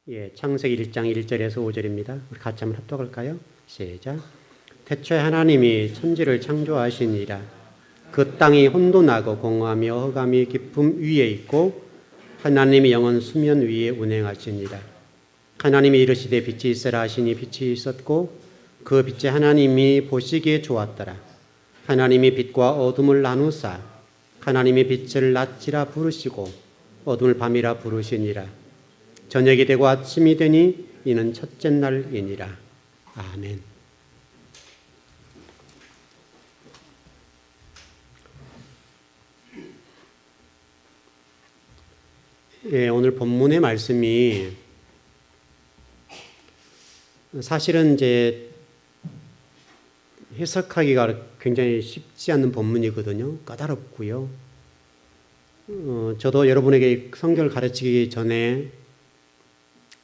창세기 1장 1절에서 5절입니다. 우리 같이 한번 합독할까요? 시작. 태초에 하나님이 천지를 창조하시니라. 그 땅이 혼돈하고 공허하며 흑암이 깊음 위에 있고 하나님이 영원 수면 위에 운행하시니라. 하나님이 이르시되 빛이 있으라 하시니 빛이 있었고 그 빛에 하나님이 보시기에 좋았더라. 하나님이 빛과 어둠을 나누사 하나님이 빛을 낮이라 부르시고 어둠을 밤이라 부르시니라. 저녁이 되고 아침이 되니 이는 첫째 날이니라. 아멘. 오늘 본문의 말씀이 사실은 이제 해석하기가 굉장히 쉽지 않는 본문이거든요. 까다롭고요. 저도 여러분에게 성경을 가르치기 전에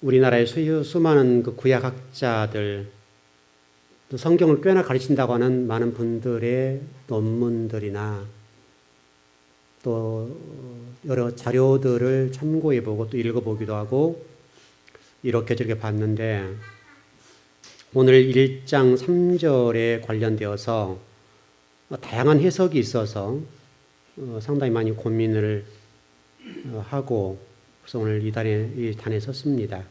우리나라의 수많은 그 구약학자들, 또 성경을 꽤나 가르친다고 하는 많은 분들의 논문들이나 또 여러 자료들을 참고해보고 또 읽어보기도 하고 이렇게 저렇게 봤는데 오늘 1장 3절에 관련되어서 다양한 해석이 있어서 상당히 많이 고민을 하고 그래서 오늘 이 단에 섰습니다.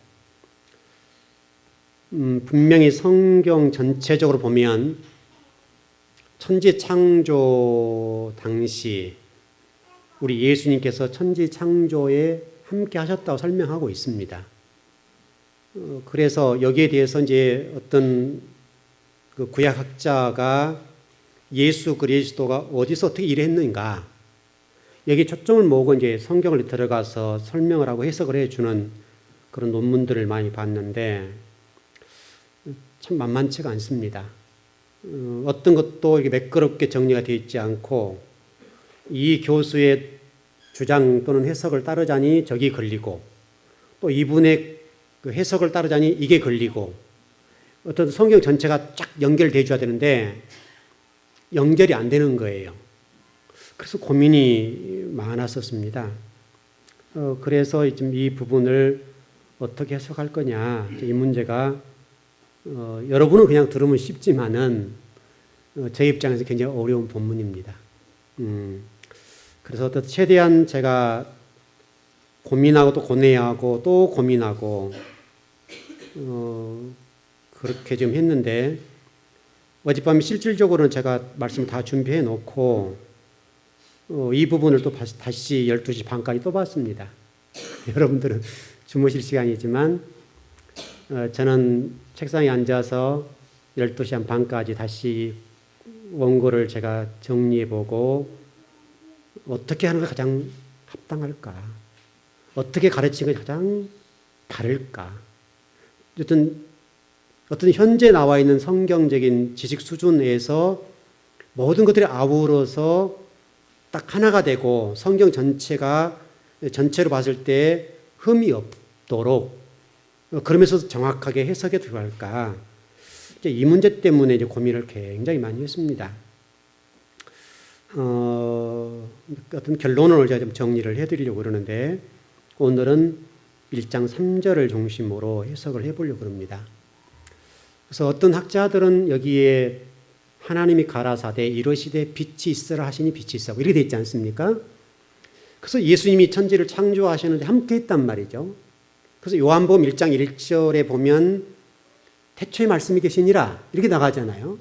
분명히 성경 전체적으로 보면 천지 창조 당시 우리 예수님께서 천지 창조에 함께 하셨다고 설명하고 있습니다. 그래서 여기에 대해서 이제 어떤 그 구약학자가 예수 그리스도가 어디서 어떻게 일했는가 여기 초점을 모으고 이제 성경을 들어가서 설명을 하고 해석을 해주는 그런 논문들을 많이 봤는데 참 만만치가 않습니다. 어떤 것도 이렇게 매끄럽게 정리가 되어 있지 않고 이 교수의 주장 또는 해석을 따르자니 저기 걸리고 또 이분의 그 해석을 따르자니 이게 걸리고 어떤 성경 전체가 쫙 연결되어 줘야 되는데 연결이 안 되는 거예요. 그래서 고민이 많았었습니다. 그래서 지금 이 부분을 어떻게 해석할 거냐 이 문제가 여러분은 그냥 들으면 쉽지만은 제 입장에서 굉장히 어려운 본문입니다. 그래서 최대한 제가 고민하고 또 고뇌하고 또 고민하고 그렇게 좀 했는데 어젯밤에 실질적으로는 제가 말씀을 다 준비해 놓고 이 부분을 또 다시 12시 반까지 또 봤습니다. 여러분들은 주무실 시간이지만 저는 책상에 앉아서 12시 반까지 다시 원고를 제가 정리해보고 어떻게 하는 게 가장 합당할까? 어떻게 가르치는 게 가장 바를까? 어떤 현재 나와 있는 성경적인 지식 수준에서 모든 것들이 아우러서 딱 하나가 되고 성경 전체로 봤을 때 흠이 없도록 그러면서 정확하게 해석에 들어갈까? 이 문제 때문에 이제 고민을 굉장히 많이 했습니다. 어떤 결론을 제가 좀 정리를 해드리려고 그러는데 오늘은 1장 3절을 중심으로 해석을 해보려고 합니다. 그래서 어떤 학자들은 여기에 하나님이 가라사대 이르시되 빛이 있으라 하시니 빛이 있었고 이렇게 되어 있지 않습니까? 그래서 예수님이 천지를 창조하시는데 함께 했단 말이죠. 그래서 요한복음 1장 1절에 보면 태초에 말씀이 계시니라 이렇게 나가잖아요.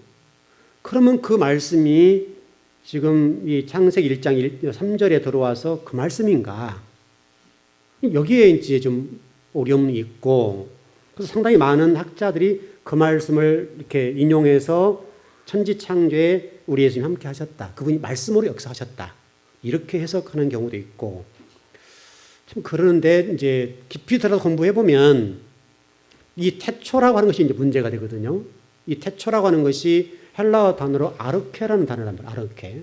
그러면 그 말씀이 지금 이 창세기 1장 3절에 들어와서 그 말씀인가? 여기에 이제 좀 어려움이 있고 그래서 상당히 많은 학자들이 그 말씀을 이렇게 인용해서 천지 창조에 우리 예수님이 함께 하셨다. 그분이 말씀으로 역사하셨다. 이렇게 해석하는 경우도 있고 참 그러는데 이제 깊이 들어서 공부해 보면 이 태초라고 하는 것이 이제 문제가 되거든요. 이 태초라고 하는 것이 헬라어 단어로 아르케라는 단어란 말이에요. 아르케.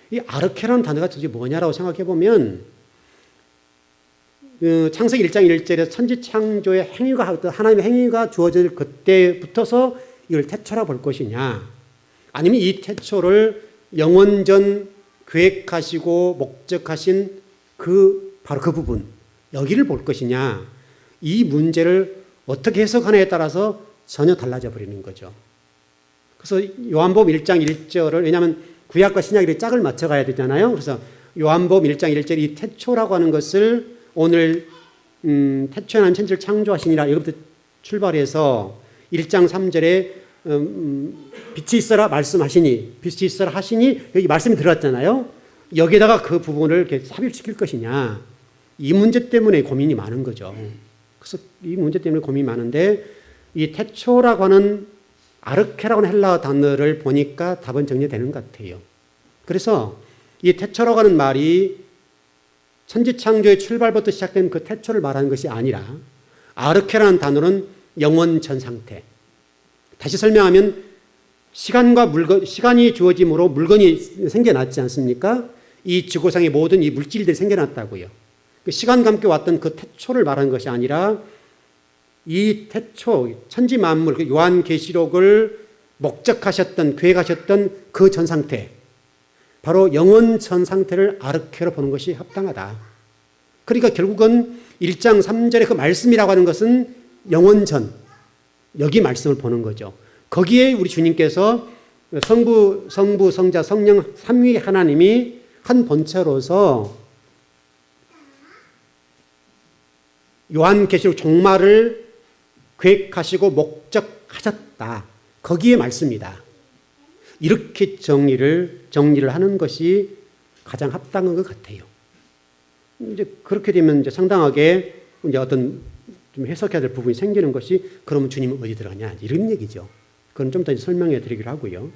이 아르케라는 단어가 도대체 뭐냐라고 생각해 보면 창세기 1장 1절에 천지 창조의 행위가 하나님의 행위가 주어질 그때부터서 이걸 태초라고 볼 것이냐 아니면 이 태초를 영원전 계획하시고 목적하신 바로 그 부분 여기를 볼 것이냐 이 문제를 어떻게 해석하느냐에 따라서 전혀 달라져 버리는 거죠. 그래서 요한복음 1장 1절을, 왜냐하면 구약과 신약이 짝을 맞춰 가야 되잖아요. 그래서 요한복음 1장 1절 이 태초라고 하는 것을 오늘 태초에 하나님 천지를 창조하시니라, 이것부터 출발해서 1장 3절에 빛이 있어라 말씀하시니, 빛이 있어라 하시니, 여기 말씀이 들어갔잖아요. 여기다가 그 부분을 이렇게 삽입시킬 것이냐, 이 문제 때문에 고민이 많은 거죠. 그래서 이 문제 때문에 고민이 많은데, 이 태초라고 하는 아르케라고 하는 헬라어 단어를 보니까 답은 정리되는 것 같아요. 그래서 이 태초라고 하는 말이 천지창조의 출발부터 시작된 그 태초를 말하는 것이 아니라, 아르케라는 단어는 영원 전 상태. 다시 설명하면 시간이 주어짐으로 물건이 생겨났지 않습니까? 이 지구상의 모든 이 물질들이 생겨났다고요. 시간과 함께 왔던 그 태초를 말하는 것이 아니라, 이 태초, 천지 만물, 요한계시록을 목적하셨던, 계획하셨던 그 전 상태, 바로 영원 전 상태를 아르케로 보는 것이 합당하다. 그러니까 결국은 1장 3절의 그 말씀이라고 하는 것은 영원 전, 여기 말씀을 보는 거죠. 거기에 우리 주님께서 성부, 성자, 성령 삼위 하나님이 한 본체로서 요한계시록 종말을 계획하시고 목적하셨다. 거기에 말씀이다. 이렇게 정리를 하는 것이 가장 합당한 것 같아요. 이제 그렇게 되면 이제 상당하게 이제 어떤 좀 해석해야 될 부분이 생기는 것이, 그러면 주님은 어디 들어가냐, 이런 얘기죠. 그건 좀 더 설명해 드리기로 하고요.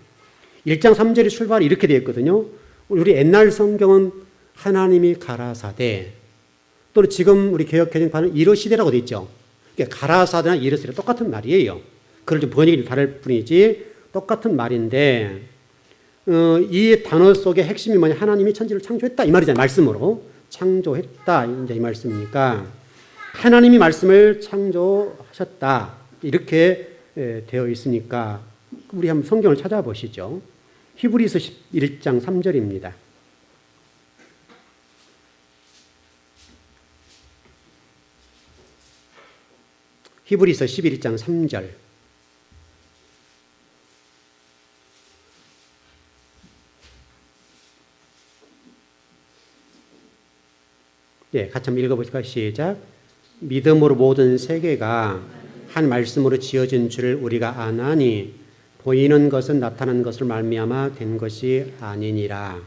1장 3절의 출발이 이렇게 되어 있거든요. 우리 옛날 성경은 하나님이 가라사대, 또 지금 우리 개혁개정판은 이르시되라고 되어 있죠. 그러니까 가라사대나 이르시되 똑같은 말이에요. 그걸 좀 번역이 다를 뿐이지 똑같은 말인데, 이 단어 속의 핵심이 뭐냐, 하나님이 천지를 창조했다 이 말이잖아요. 말씀으로 창조했다, 이제 이 말씀이니까 하나님이 말씀을 창조하셨다 이렇게 되어 있으니까, 우리 한번 성경을 찾아보시죠. 히브리서 11장 3절입니다. 히브리서 11장 3절. 예, 같이 한번 읽어보실까요? 시작. 믿음으로 모든 세계가 한 말씀으로 지어진 줄을 우리가 아나니 보이는 것은 나타난 것을 말미암아 된 것이 아니니라.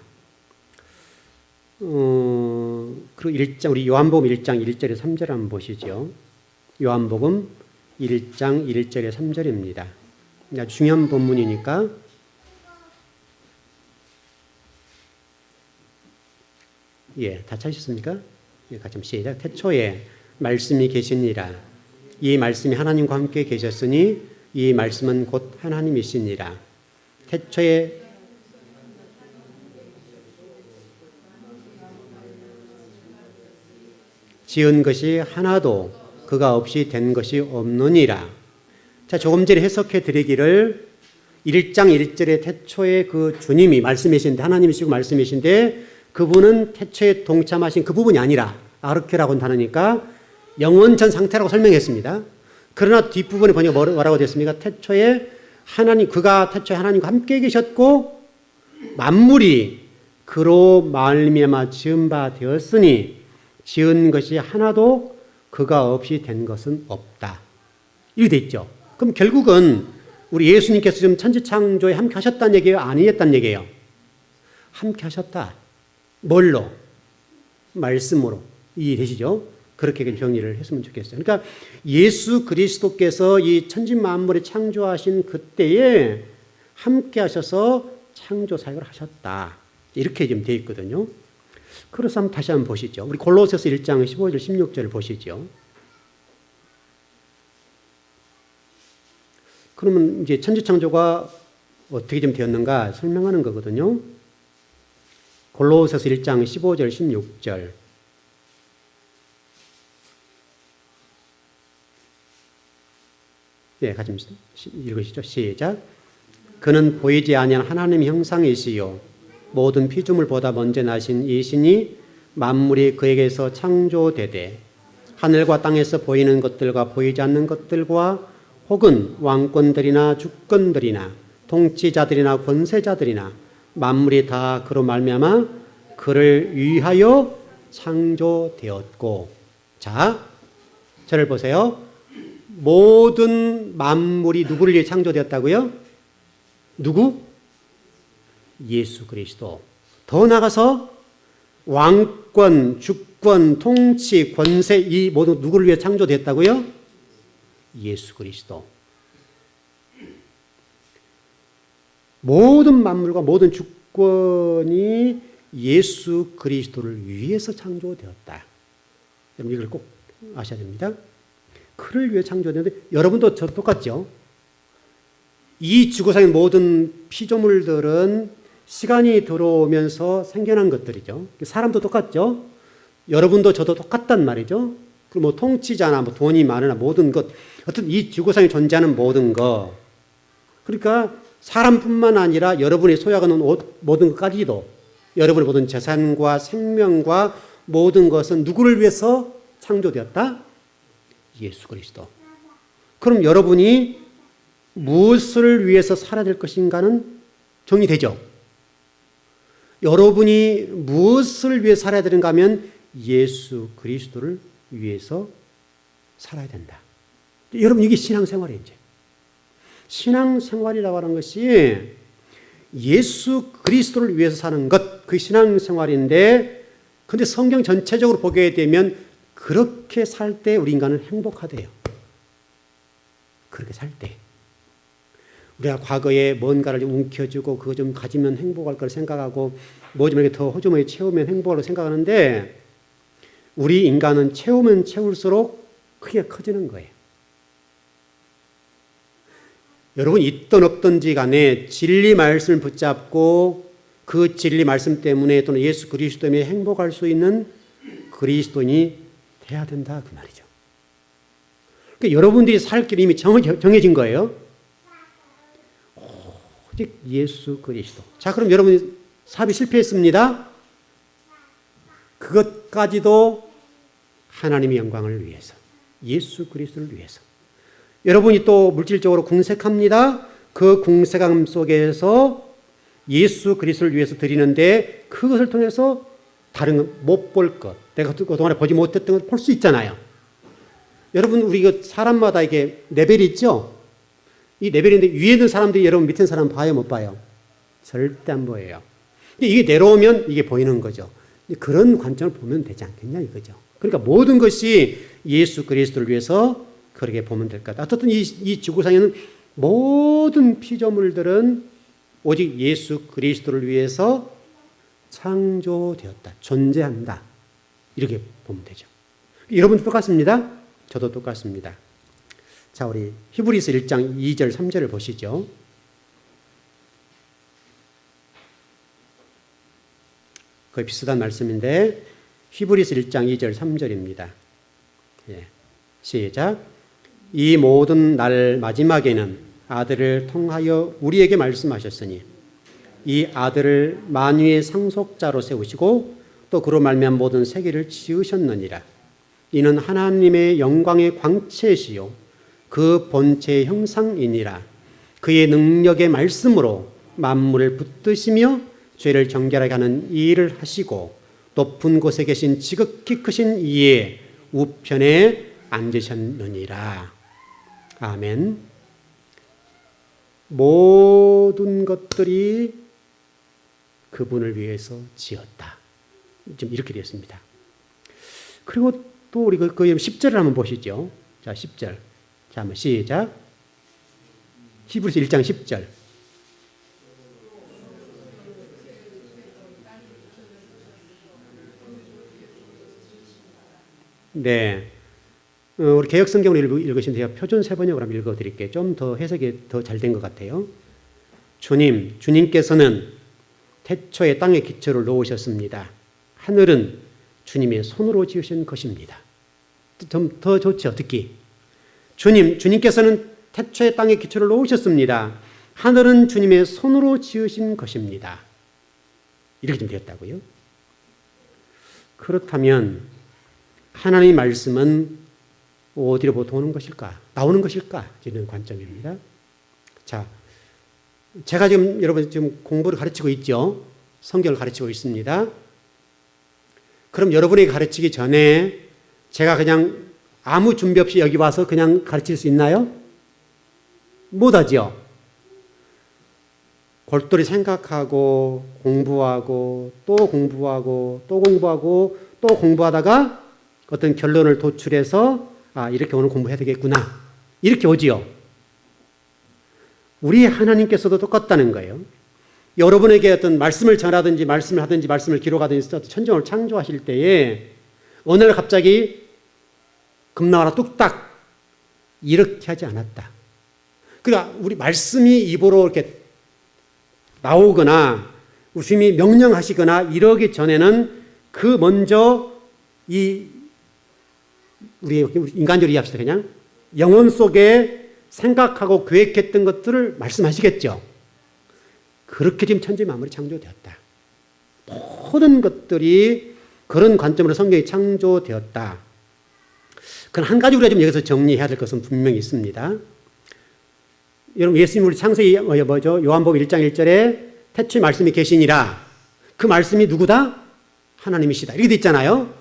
그리고 우리 요한복음 1장 1절에 3절 한번 보시죠. 요한복음 1장 1절에 3절입니다. 아주 중요한 본문이니까 다 찾으셨습니까? 같이 시작. 태초에 말씀이 계시니라. 이 말씀이 하나님과 함께 계셨으니 이 말씀은 곧 하나님이시니라. 태초에 지은 것이 하나도 그가 없이 된 것이 없느니라. 자, 조금 전에 해석해 드리기를 1장 1절에 태초에 그 주님이 말씀이신데, 하나님이시고 말씀이신데, 그분은 태초에 동참하신 그 부분이 아니라, 아르케라고 하는 단어니까 영원전 상태라고 설명했습니다. 그러나 뒷부분에 보니까 뭐라고 됐습니까? 태초에 하나님, 그가 태초에 하나님과 함께 계셨고 만물이 그로 말미암아 지은 바 되었으니 지은 것이 하나도 그가 없이 된 것은 없다. 이렇게 돼 있죠. 그럼 결국은 우리 예수님께서 지금 천지창조에 함께 하셨다는 얘기예요? 아니었다는 얘기예요? 함께 하셨다. 뭘로? 말씀으로. 이해되시죠? 그렇게 정리를 했으면 좋겠어요. 그러니까 예수 그리스도께서 이 천지 만물을 창조하신 그때에 함께 하셔서 창조 사역을 하셨다. 이렇게 지금 되어 있거든요. 그래서 한번 다시 한번 보시죠. 우리 골로새서 1장 15절 16절을 보시죠. 그러면 이제 천지 창조가 어떻게 좀 되었는가 설명하는 거거든요. 골로새서 1장 15절 16절. 같이 읽으시죠. 시작. 그는 보이지 아니한 하나님의 형상이시요 모든 피조물보다 먼저 나신 이시니 만물이 그에게서 창조되되 하늘과 땅에서 보이는 것들과 보이지 않는 것들과 혹은 왕권들이나 주권들이나 통치자들이나 권세자들이나 만물이 다 그로 말미암아 그를 위하여 창조되었고. 자, 저를 보세요. 모든 만물이 누구를 위해 창조되었다고요? 누구? 예수 그리스도. 더 나아가서 왕권, 주권, 통치, 권세 이 모두 누구를 위해 창조됐다고요? 예수 그리스도. 모든 만물과 모든 주권이 예수 그리스도를 위해서 창조되었다. 여러분 이걸 꼭 아셔야 됩니다. 그를 위해 창조되는데 여러분도 저 똑같죠? 이 지구상의 모든 피조물들은 시간이 들어오면서 생겨난 것들이죠. 사람도 똑같죠? 여러분도 저도 똑같단 말이죠. 그리고 뭐 통치자나 뭐 돈이 많으나 모든 것, 어떤 이 지구상에 존재하는 모든 것. 그러니까 사람뿐만 아니라 여러분이 소유하는 모든 것까지도 여러분의 모든 재산과 생명과 모든 것은 누구를 위해서 창조되었다? 예수 그리스도. 그럼 여러분이 무엇을 위해서 살아야 될 것인가는 정리되죠? 여러분이 무엇을 위해 살아야 되는가 하면 예수 그리스도를 위해서 살아야 된다. 여러분 이게 신앙생활이에요. 이제. 신앙생활이라고 하는 것이 예수 그리스도를 위해서 사는 것, 그 신앙생활인데 근데 성경 전체적으로 보게 되면 그렇게 살 때 우리 인간은 행복하대요. 그렇게 살 때. 우리가 과거에 뭔가를 좀 움켜쥐고 그거 좀 가지면 행복할 걸 생각하고 뭐 좀 이렇게 더 호주머니 채우면 행복하다고 생각하는데 우리 인간은 채우면 채울수록 크게 커지는 거예요. 여러분 있든 없든지 간에 진리 말씀을 붙잡고 그 진리 말씀 때문에 또는 예수 그리스도 때문에 행복할 수 있는 그리스도인이 돼야 된다 그 말이죠. 그러니까 여러분들이 살 길이 이미 정해진 거예요. 오직 예수 그리스도. 자, 그럼 여러분 사업이 실패했습니다. 그것까지도 하나님의 영광을 위해서, 예수 그리스도를 위해서. 여러분이 또 물질적으로 궁색합니다. 그 궁색함 속에서 예수 그리스도를 위해서 드리는데 그것을 통해서 다른 못 볼 것, 내가 그동안에 보지 못했던 걸 볼 수 있잖아요. 여러분 우리 그 사람마다 이게 레벨이 있죠? 이 레벨인데 위에 있는 사람들이 여러분 밑에 있는 사람 봐요, 못 봐요? 절대 안 보여요. 근데 이게 내려오면 이게 보이는 거죠. 그런 관점을 보면 되지 않겠냐 이거죠. 그러니까 모든 것이 예수 그리스도를 위해서 그렇게 보면 될 것 같아요. 어쨌든 이 지구상에는 모든 피조물들은 오직 예수 그리스도를 위해서 창조되었다. 존재한다. 이렇게 보면 되죠. 여러분도 똑같습니다. 저도 똑같습니다. 자, 우리 히브리서 1장 2절 3절을 보시죠. 거의 비슷한 말씀인데 히브리서 1장 2절 3절입니다. 예. 시작. 이 모든 날 마지막에는 아들을 통하여 우리에게 말씀하셨으니 이 아들을 만유의 상속자로 세우시고 또 그로 말미암아 모든 세계를 지으셨느니라. 이는 하나님의 영광의 광채시요 그 본체의 형상이니라. 그의 능력의 말씀으로 만물을 붙드시며 죄를 정결하게 하는 이 일을 하시고 높은 곳에 계신 지극히 크신 이의 우편에 앉으셨느니라. 아멘. 모든 것들이 그분을 위해서 지었다. 좀 이렇게 되었습니다. 그리고 또 우리 그 10절을 한번 보시죠. 자, 10절. 자, 한번 시작. 히브리서 1장 10절. 네. 우리 개혁성경을 읽으시면 돼요. 표준 세번역으로 한번 읽어드릴게요. 좀 더 해석이 더 잘 된 것 같아요. 주님께서는 태초에 땅에 기초를 놓으셨습니다. 하늘은 주님의 손으로 지으신 것입니다. 좀 더 좋죠, 듣기. 주님께서는 태초에 땅에 기초를 놓으셨습니다. 하늘은 주님의 손으로 지으신 것입니다. 이렇게 좀 되었다고요. 그렇다면 하나님의 말씀은 어디로 보통 오는 것일까? 나오는 것일까? 이런 관점입니다. 자, 제가 지금 여러분 지금 공부를 가르치고 있죠. 성경을 가르치고 있습니다. 그럼 여러분에게 가르치기 전에 제가 그냥 아무 준비 없이 여기 와서 그냥 가르칠 수 있나요? 못하죠. 골똘히 생각하고 공부하고 또 공부하고 또 공부하고 또 공부하다가 어떤 결론을 도출해서 이렇게 오늘 공부해야 되겠구나. 이렇게 오지요. 우리 하나님께서도 똑같다는 거예요. 여러분에게 어떤 말씀을 전하든지 말씀을 하든지 말씀을 기록하든지 천정을 창조하실 때에 어느 날 갑자기 금나와라 뚝딱 이렇게 하지 않았다. 그러니까 우리 말씀이 입으로 이렇게 나오거나 주님이 명령하시거나 이러기 전에는 그 먼저 우리 인간적으로 이해합시다. 그냥 영혼 속에 생각하고 계획했던 것들을 말씀하시겠죠. 그렇게 지금 천지 만물이 창조되었다. 모든 것들이 그런 관점으로 성경이 창조되었다. 그건 한 가지 우리가 좀 여기서 정리해야 될 것은 분명히 있습니다. 여러분 예수님 우리 창세기 요한복음 1장 1절에 태초에 말씀이 계시니라. 그 말씀이 누구다? 하나님이시다. 이렇게 돼 있잖아요.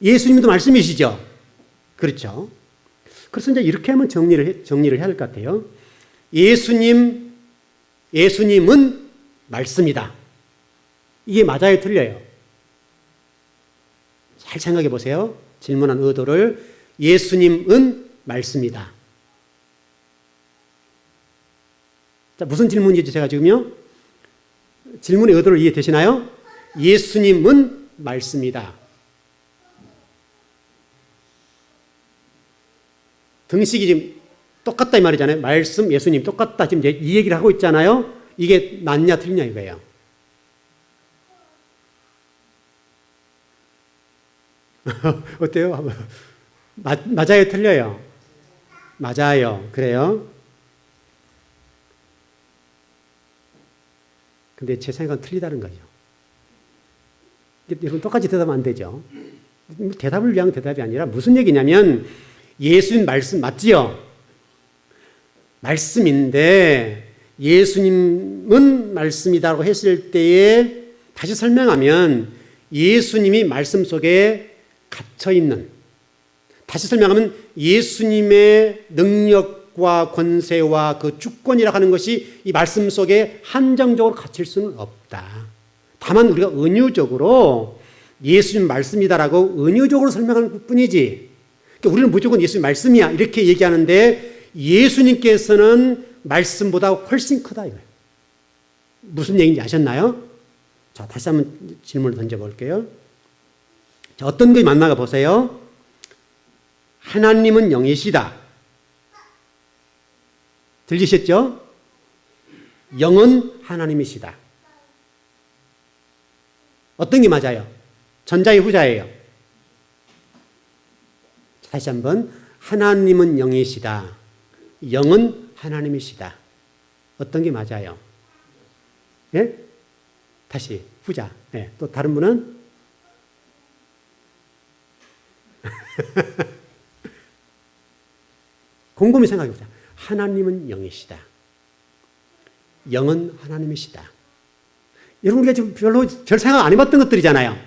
예수님도 말씀이시죠. 그렇죠. 그래서 이제 이렇게 하면 정리를 해야 할 것 같아요. 예수님은 말씀이다. 이게 맞아요, 틀려요? 잘 생각해 보세요. 질문한 의도를. 예수님은 말씀이다. 자, 무슨 질문이지 제가 지금요? 질문의 의도를 이해되시나요? 예수님은 말씀이다. 등식이 지금 똑같다 이 말이잖아요. 말씀, 예수님 똑같다. 지금 이 얘기를 하고 있잖아요. 이게 맞냐 틀리냐 이거예요. 어때요? 맞아요, 틀려요? 맞아요. 그래요? 근데 제 생각은 틀리다는 거죠. 여러분 똑같이 대답하면 안 되죠. 대답을 위한 대답이 아니라 무슨 얘기냐면 예수님 말씀 맞지요? 말씀인데 예수님은 말씀이라고 했을 때에 다시 설명하면 예수님이 말씀 속에 갇혀있는, 다시 설명하면 예수님의 능력과 권세와 그 주권이라고 하는 것이 이 말씀 속에 한정적으로 갇힐 수는 없다. 다만 우리가 은유적으로 예수님 말씀이다라고 은유적으로 설명하는 뿐이지, 그러니까 우리는 무조건 예수님 말씀이야 이렇게 얘기하는데 예수님께서는 말씀보다 훨씬 크다 이거예요. 무슨 얘기인지 아셨나요? 자, 다시 한번 질문을 던져볼게요. 자, 어떤 게 맞나가 보세요. 하나님은 영이시다. 들리셨죠? 영은 하나님이시다. 어떤 게 맞아요? 전자의 후자예요. 다시 한번 하나님은 영이시다. 영은 하나님이시다. 어떤 게 맞아요? 예? 다시 후자. 예. 또 다른 분은? 곰곰이 생각해 보자. 하나님은 영이시다. 영은 하나님이시다. 여러분 우리가 지금 별 생각 안 해봤던 것들이잖아요.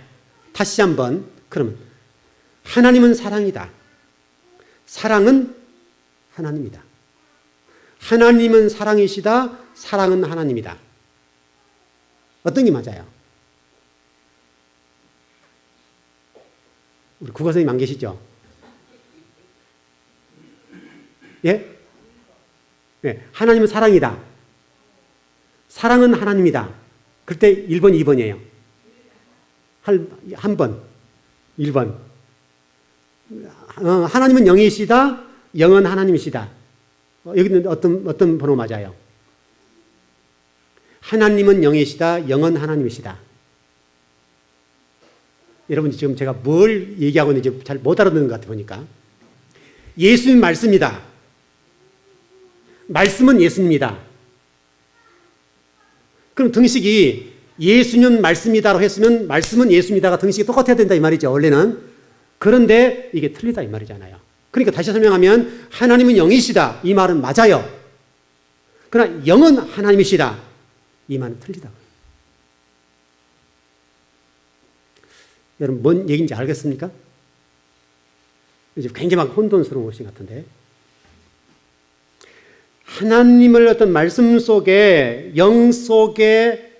다시 한번 그러면 하나님은 사랑이다. 사랑은 하나님이다. 하나님은 사랑이시다. 사랑은 하나님이다. 어떤 게 맞아요? 우리 국어 선생님 안 계시죠? 예? 예, 하나님은 사랑이다. 사랑은 하나님이다. 그때 1번, 2번이에요. 한 번, 1번. 하나님은 영이시다. 영은 하나님이시다. 여기는 어떤 번호 맞아요? 하나님은 영이시다. 영은 하나님이시다. 여러분 지금 제가 뭘 얘기하고 있는지 잘 못 알아듣는 것 같아 보니까. 예수님 말씀이다. 말씀은 예수님이다. 그럼 등식이 예수님 말씀이다라고 했으면 말씀은 예수님이다가 등식이 똑같아야 된다 이 말이죠. 원래는. 그런데 이게 틀리다 이 말이잖아요. 그러니까 다시 설명하면 하나님은 영이시다 이 말은 맞아요. 그러나 영은 하나님이시다 이 말은 틀리다. 여러분 뭔 얘기인지 알겠습니까? 이제 굉장히 막 혼돈스러운 것인 것 같은데, 하나님을 어떤 말씀 속에 영 속에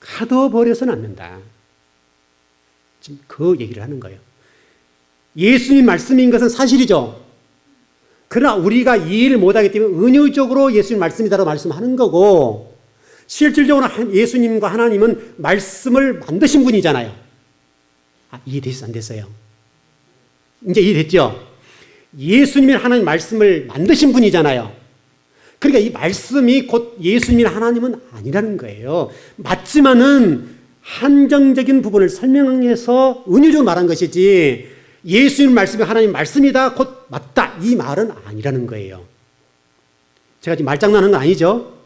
가둬버려서는 안 된다. 지금 그 얘기를 하는 거예요. 예수님 말씀인 것은 사실이죠. 그러나 우리가 이해를 못하기 때문에 은유적으로 예수님 말씀이다라고 말씀하는 거고, 실질적으로 예수님과 하나님은 말씀을 만드신 분이잖아요. 이해됐어요? 안 됐어요? 이제 이해됐죠? 예수님이 하나님 말씀을 만드신 분이잖아요. 그러니까 이 말씀이 곧 예수님이나 하나님은 아니라는 거예요. 맞지만은 한정적인 부분을 설명해서 은유적으로 말한 것이지, 예수님 말씀이 하나님 말씀이다 곧 맞다 이 말은 아니라는 거예요. 제가 지금 말장난하는 거 아니죠?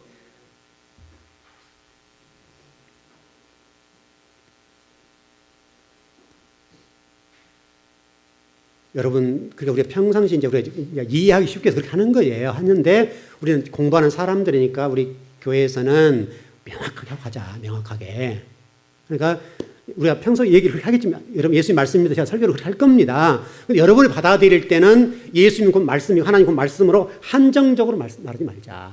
여러분, 그러니까 우리가 평상시 이제 우리가 이해하기 쉽게 그렇게 하는 거예요. 하는데 우리는 공부하는 사람들이니까 우리 교회에서는 명확하게 하고 가자, 명확하게. 그러니까 우리가 평소에 얘기를 그렇게 하겠지만, 여러분 예수님 말씀입니다. 제가 설교를 그렇게 할 겁니다. 근데 여러분이 받아들일 때는 예수님 곧 말씀이 하나님 곧 말씀으로 한정적으로 말하지 말자.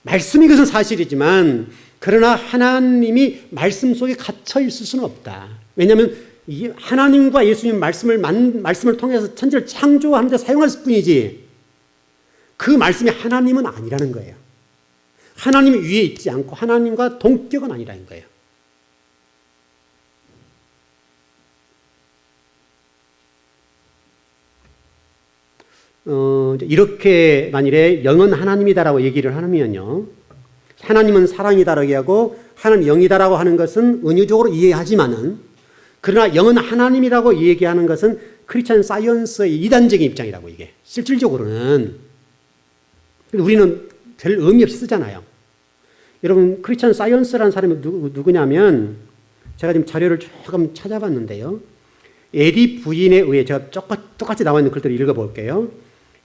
말씀이 그것은 사실이지만, 그러나 하나님이 말씀 속에 갇혀 있을 수는 없다. 왜냐하면 하나님과 예수님 말씀을 통해서 천지를 창조하는 데 사용할 뿐이지, 그 말씀이 하나님은 아니라는 거예요. 하나님이 위에 있지 않고 하나님과 동격은 아니라는 거예요. 이렇게 만일에 영은 하나님이다라고 얘기를 하면요, 하나님은 사랑이다라고 얘기하고 하나님 영이다라고 하는 것은 은유적으로 이해하지만은, 그러나 영은 하나님이라고 얘기하는 것은 크리스천 사이언스의 이단적인 입장이라고, 이게 실질적으로는. 우리는 별 의미 없이 쓰잖아요. 여러분, 크리스천 사이언스라는 사람이 누구냐면, 제가 지금 자료를 조금 찾아봤는데요, 에디 부인에 의해, 제가 똑같이 나와 있는 글들을 읽어볼게요.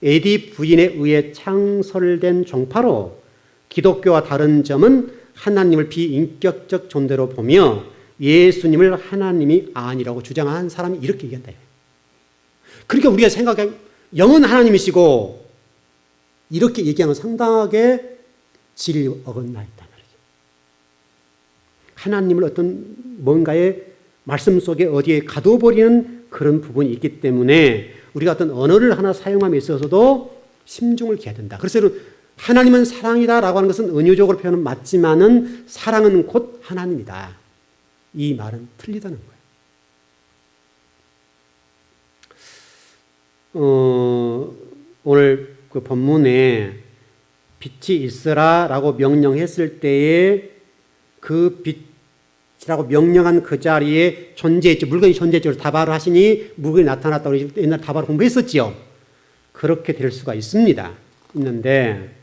에디 부인에 의해 창설된 종파로 기독교와 다른 점은 하나님을 비인격적 존재로 보며 예수님을 하나님이 아니라고 주장한 사람이 이렇게 얘기한다. 그러니까 우리가 생각해, 영은 하나님이시고 이렇게 얘기하면 상당하게 진리에 어긋나 있단 말이죠. 하나님을 어떤 뭔가의 말씀 속에 어디에 가둬버리는 그런 부분이 있기 때문에 우리가 어떤 언어를 하나 사용함에 있어서도 심중을 기해야 된다. 그래서 하나님은 사랑이다라고 하는 것은 은유적으로 표현은 맞지만은 사랑은 곧 하나님이다. 이 말은 틀리다는 거예요. 오늘 그 본문에 빛이 있으라라고 명령했을 때에 그 빛이라고 명령한 그 자리에 존재했죠. 물건이 존재했죠. 다바로 하시니 물건이 나타났다고 옛날 다바로 공부했었지요. 그렇게 될 수가 있는데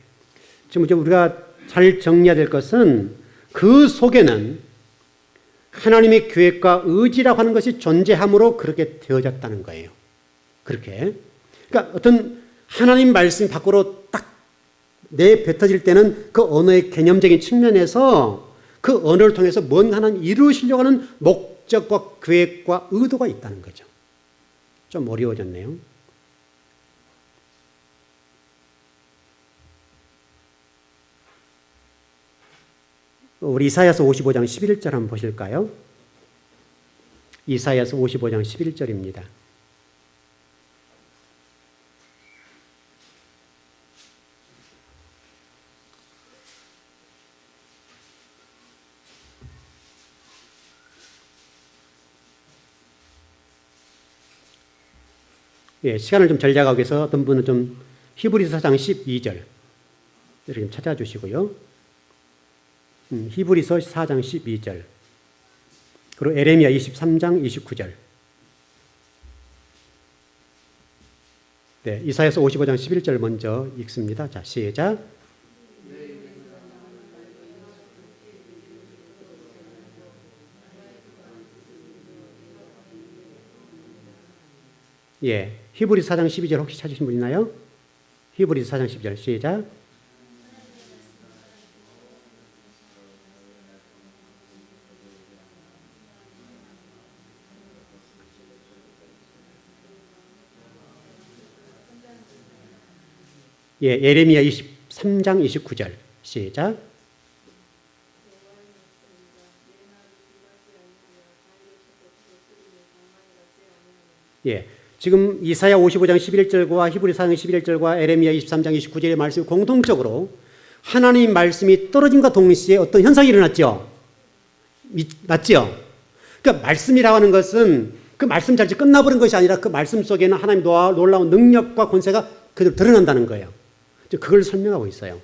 지금 우리가 잘 정리해야 될 것은 그 속에는 하나님의 계획과 의지라고 하는 것이 존재함으로 그렇게 되어졌다는 거예요. 그렇게. 그러니까 어떤 하나님 말씀이 밖으로 딱 내뱉어질 때는 그 언어의 개념적인 측면에서 그 언어를 통해서 뭔가 하나님 이루시려고 하는 목적과 계획과 의도가 있다는 거죠. 좀 어려워졌네요. 우리 이사야서 55장 11절 한번 보실까요? 이사야서 55장 11절입니다. 예, 시간을 좀 절약하기 위해서 어떤 분은 좀 히브리서 4장 12절 이렇게 좀 찾아주시고요. 히브리서 4장 12절, 그리고 에레미야 23장 29절. 네, 이사야서 55장 11절 먼저 읽습니다. 자, 시작. 예, 히브리서 4장 12절 혹시 찾으신 분 있나요? 히브리서 4장 12절 시작. 예, 예레미야 23장 29절 시작. 예, 지금 이사야 55장 11절과 히브리서 4장 11절과 예레미야 23장 29절의 말씀이 공통적으로 하나님 말씀이 떨어짐과 동시에 어떤 현상이 일어났죠. 맞죠? 그러니까 말씀이라고 하는 것은 그 말씀 자체 끝나버린 것이 아니라 그 말씀 속에는 하나님의 놀라운 능력과 권세가 그대로 드러난다는 거예요. 그걸 설명하고 있어요.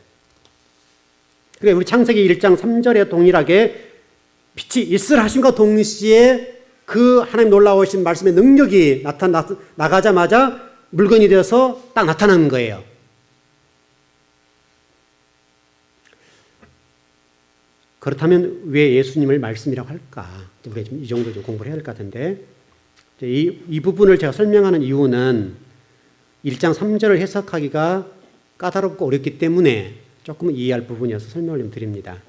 그러니까 우리 창세기 1장 3절에 동일하게 빛이 있으라 하심과 동시에 그 하나님 놀라우신 말씀의 능력이 나가자마자 물건이 되어서 딱 나타나는 거예요. 그렇다면 왜 예수님을 말씀이라고 할까? 우리가 이 정도 좀 공부를 해야 될 것 같은데, 이 부분을 제가 설명하는 이유는 1장 3절을 해석하기가 까다롭고 어렵기 때문에 조금 이해할 부분이어서 설명을 좀 드립니다.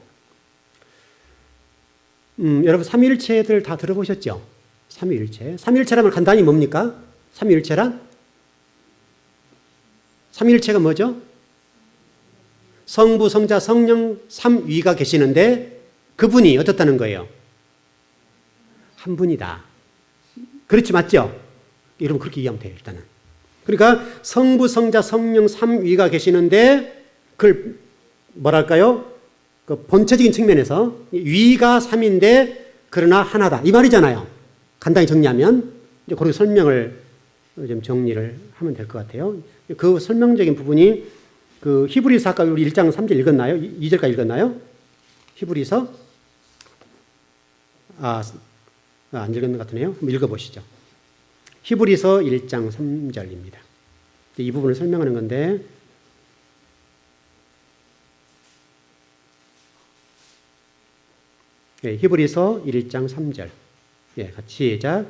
여러분 삼위일체들 다 들어보셨죠? 삼위일체. 삼위일체라면 간단히 뭡니까? 삼위일체란? 삼위일체가 뭐죠? 성부, 성자, 성령 삼위가 계시는데 그분이 어떻다는 거예요? 한 분이다. 그렇지 맞죠? 여러분 그렇게 이해하면 돼요. 일단은. 그러니까 성부, 성자, 성령 삼위가 계시는데 그걸 뭐랄까요? 그 본체적인 측면에서 위가 3인데 그러나 하나다. 이 말이잖아요. 간단히 정리하면 이제 그렇게 설명을 좀 정리를 하면 될 것 같아요. 그 설명적인 부분이 그 히브리서 아까 우리 1장 3절 읽었나요? 2절까지 읽었나요? 히브리서? 안 읽은 것 같으네요. 한번 읽어보시죠. 히브리서 1장 3절입니다. 이 부분을 설명하는 건데 네, 히브리서 1장 3절 예, 같이 시작.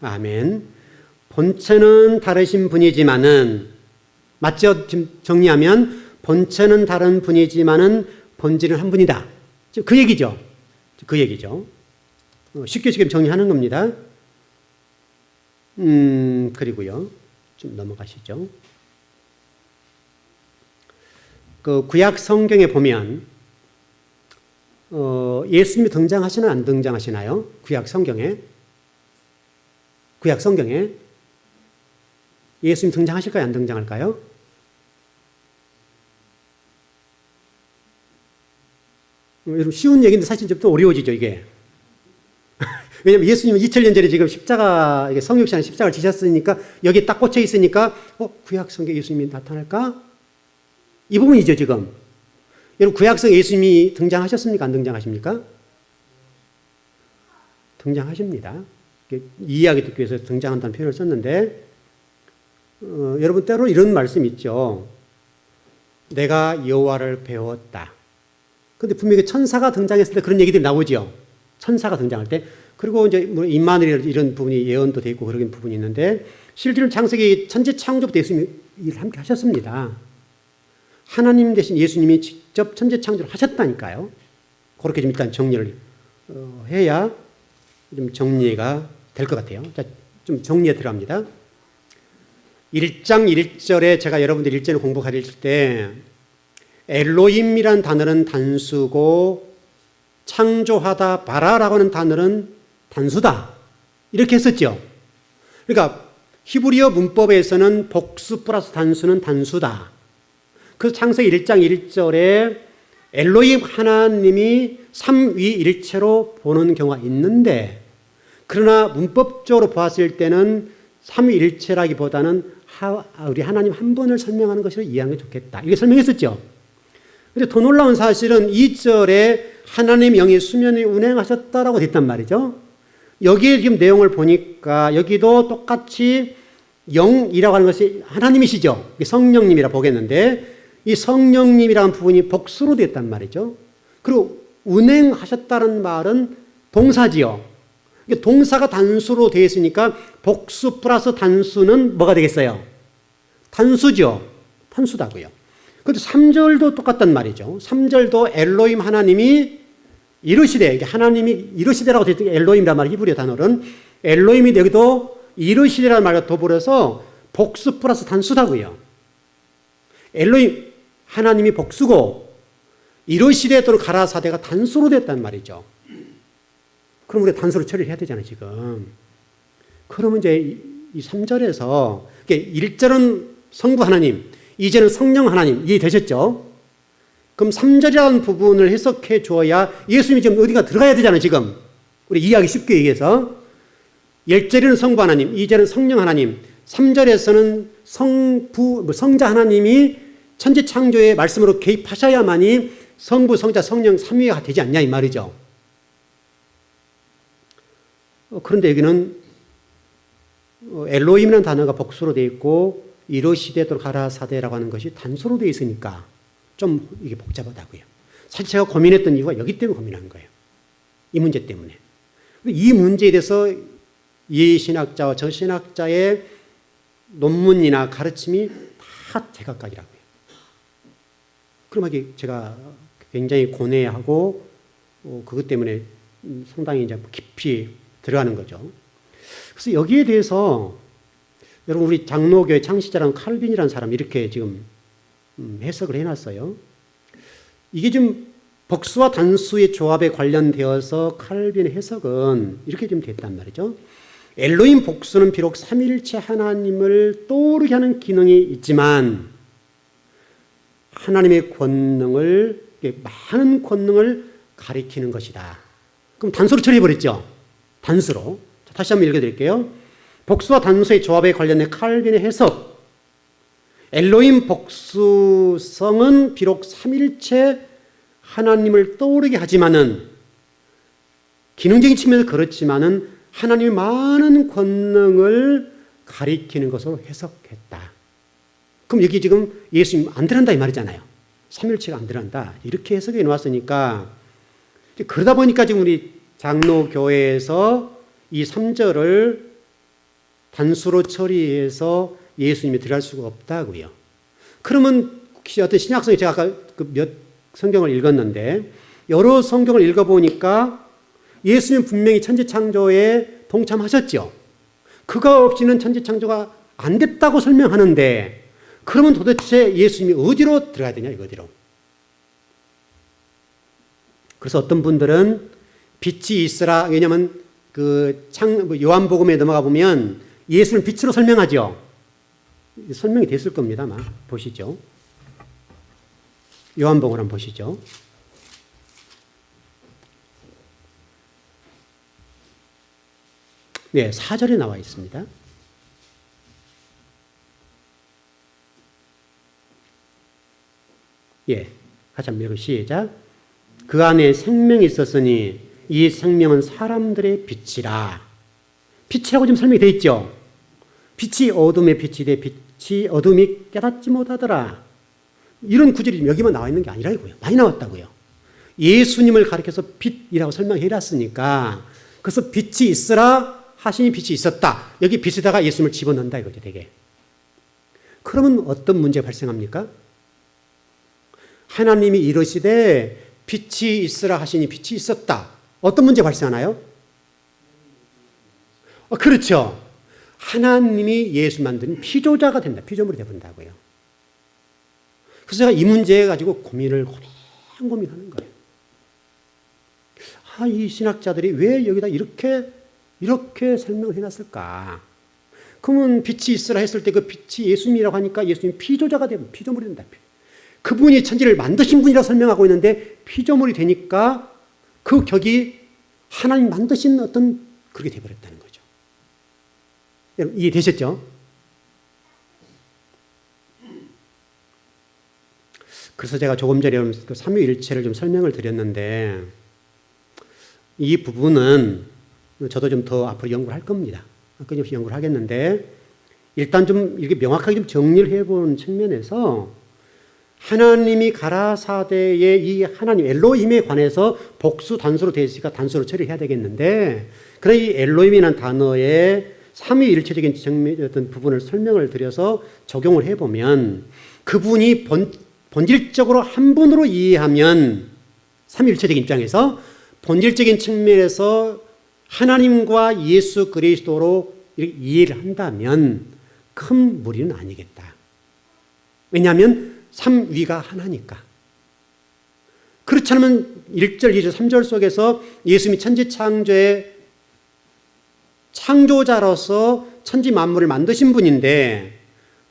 아멘. 본체는 다르신 분이지만은 맞죠? 지금 정리하면 본체는 다른 분이지만은 본질은 한 분이다. 그 얘기죠. 그 얘기죠. 쉽게 정리하는 겁니다. 그리고요. 좀 넘어가시죠. 그 구약 성경에 보면 예수님이 등장하시나 안 등장하시나요? 구약 성경에 예수님 등장하실까요? 안 등장할까요? 여러분 쉬운 얘기인데 사실 좀 더 어려워지죠 이게. 왜냐하면 예수님은 2000년 전에 지금 십자가 성육신 십자가를 지셨으니까 여기에 딱 꽂혀 있으니까 구약 성경 예수님이 나타날까? 이 부분이죠 지금. 여러분 구약성 예수님이 등장하셨습니까? 안 등장하십니까? 등장하십니다. 이해하기 듣기 위해서 등장한다는 표현을 썼는데 여러분 때로 이런 말씀 있죠. 내가 여호와를 배웠다. 근데 분명히 천사가 등장했을 때 그런 얘기들이 나오죠. 천사가 등장할 때. 그리고 이제 뭐 임마누엘 이런 부분이 예언도 돼 있고 그런 부분이 있는데 실제로 창세기 천지 창조부터 예수님이 일을 함께 하셨습니다. 하나님 대신 예수님이 직접 천지 창조를 하셨다니까요. 그렇게 좀 일단 정리를 해야 좀 정리가 될 것 같아요. 자, 좀 정리에 들어갑니다. 1장 1절에 제가 여러분들 1절을 공부 가르칠 때 엘로힘이라는 단어는 단수고 창조하다 바라라고 하는 단어는 단수다. 이렇게 했었죠. 그러니까 히브리어 문법에서는 복수 플러스 단수는 단수다. 그래서 창세기 1장 1절에 엘로힘 하나님이 삼위일체로 보는 경우가 있는데 그러나 문법적으로 보았을 때는 삼위일체라기보다는 우리 하나님 한 분을 설명하는 것으로 이해하는 게 좋겠다. 이게 설명했었죠. 그런데 더 놀라운 사실은 2절에 하나님 영이 수면에 운행하셨다라고 됐단 말이죠. 여기에 지금 내용을 보니까 여기도 똑같이 영이라고 하는 것이 하나님이시죠. 성령님이라 보겠는데 이 성령님이라는 부분이 복수로 됐단 말이죠. 그리고 운행하셨다는 말은 동사지요. 동사가 단수로 되어 있으니까 복수 플러스 단수는 뭐가 되겠어요? 단수죠. 단수다고요. 그런데 3절도 똑같단 말이죠. 3절도 엘로힘 하나님이 이르시되, 하나님이 이르시되라고 되어 있는 엘로힘이란 말, 히브리어 단어는 엘로힘이 여기도 이르시되라는 말과 더불어서 복수 플러스 단수다고요. 엘로힘 하나님이 복수고 이르시되 또는 가라사대가 단수로 됐단 말이죠. 그럼 우리가 단수로 처리를 해야 되잖아요, 지금. 그러면 이제 이 3절에서 1절은 성부 하나님, 2절은 성령 하나님, 이해되셨죠? 그럼 3절이라는 부분을 해석해 주어야 예수님이 지금 어디가 들어가야 되잖아요, 지금. 우리 이해하기 쉽게 얘기해서. 1절에는 성부 하나님, 2절은 성령 하나님, 3절에서는 성자 하나님이 천지 창조의 말씀으로 개입하셔야만이 성부, 성자, 성령 삼위가 되지 않냐 이 말이죠. 그런데 여기는 엘로힘이라는 단어가 복수로 되어 있고 이르시되 또는 가라사대라고 하는 것이 단수로 되어 있으니까 좀 이게 복잡하다고요. 사실 제가 고민했던 이유가 여기 때문에 고민한 거예요. 이 문제 때문에. 이 문제에 대해서 이 신학자와 저 신학자의 논문이나 가르침이 다 제각각이라고요. 그럼 제가 굉장히 고뇌하고 그것 때문에 상당히 이제 깊이 들어가는 거죠. 그래서 여기에 대해서 여러분 우리 장로교회 창시자라는 칼빈이라는 사람이 이렇게 지금 해석을 해놨어요. 이게 좀 복수와 단수의 조합에 관련되어서 칼빈의 해석은 이렇게 좀 됐단 말이죠. 엘로힘 복수는 비록 삼위일체 하나님을 떠오르게 하는 기능이 있지만 하나님의 권능을, 많은 권능을 가리키는 것이다. 그럼 단수로 처리해버렸죠. 단수로. 다시 한번 읽어드릴게요. 복수와 단수의 조합에 관련된 칼빈의 해석. 엘로힘 복수성은 비록 삼일체 하나님을 떠오르게 하지만은 기능적인 측면에서 그렇지만은 하나님의 많은 권능을 가리키는 것으로 해석했다. 그럼 여기 지금 예수님 안 들어간다 이 말이잖아요. 삼일체가 안 들어간다. 이렇게 해석해 놓았으니까 그러다 보니까 지금 우리 장로교회에서 이 3절을 단수로 처리해서 예수님이 들어갈 수가 없다고요. 그러면 어떤 신약성에 제가 아까 몇 성경을 읽었는데 여러 성경을 읽어보니까 예수님 분명히 천지창조에 동참하셨죠. 그가 없이는 천지창조가 안 됐다고 설명하는데 그러면 도대체 예수님이 어디로 들어가야 되냐 이거디로. 그래서 어떤 분들은 빛이 있으라, 왜냐하면 요한복음에 넘어가 보면 예수를 빛으로 설명하죠. 설명이 됐을 겁니다. 아마 보시죠. 요한복음 한번 보시죠. 네, 4절에 나와 있습니다. 예, 같이 한번 읽어 시작. 그 안에 생명이 있었으니 이 생명은 사람들의 빛이라. 빛이라고 지금 설명이 되어 있죠. 빛이 어둠의 빛이 돼 빛이 어둠이 깨닫지 못하더라. 이런 구절이 여기만 나와 있는 게 아니라고요. 많이 나왔다고요. 예수님을 가리켜서 빛이라고 설명해 놨으니까 그래서 빛이 있으라 하시니 빛이 있었다. 여기 빛에다가 예수님을 집어넣는다 이거죠, 되게. 그러면 어떤 문제가 발생합니까? 하나님이 이르시되 빛이 있으라 하시니 빛이 있었다. 어떤 문제가 발생하나요? 그렇죠. 하나님이 예수 만든 피조자가 된다. 피조물이 되어버린다고요. 그래서 제가 이 문제에 가지고 고민하는 거예요. 이 신학자들이 왜 여기다 이렇게 설명을 해놨을까? 그러면 빛이 있으라 했을 때 그 빛이 예수님이라고 하니까 예수님이 피조자가 되면 피조물이 된다. 그분이 천지를 만드신 분이라고 설명하고 있는데 피조물이 되니까 그 격이 하나님 만드신 어떤 그렇게 되어버렸다는 거죠. 여러분 이해되셨죠? 그래서 제가 조금 전에 그 삼위일체를 좀 설명을 드렸는데 이 부분은 저도 좀 더 앞으로 연구를 할 겁니다. 끊임없이 연구를 하겠는데 일단 좀 이렇게 명확하게 좀 정리를 해보는 측면에서 하나님이 가라사대의 이 하나님 엘로힘에 관해서 복수 단수로 되어 있으니까 단수로 처리해야 되겠는데, 그러나 이 엘로힘이라는 단어의 삼위일체적인 어떤 부분을 설명을 드려서 적용을 해보면, 그분이 본질적으로 한 분으로 이해하면, 삼위일체적인 입장에서 본질적인 측면에서 하나님과 예수 그리스도로 이해를 한다면 큰 무리는 아니겠다. 왜냐하면 삼위가 하나니까. 그렇지 않으면 1절, 2절, 3절 속에서 예수님이 천지창조의 창조자로서 천지 만물을 만드신 분인데,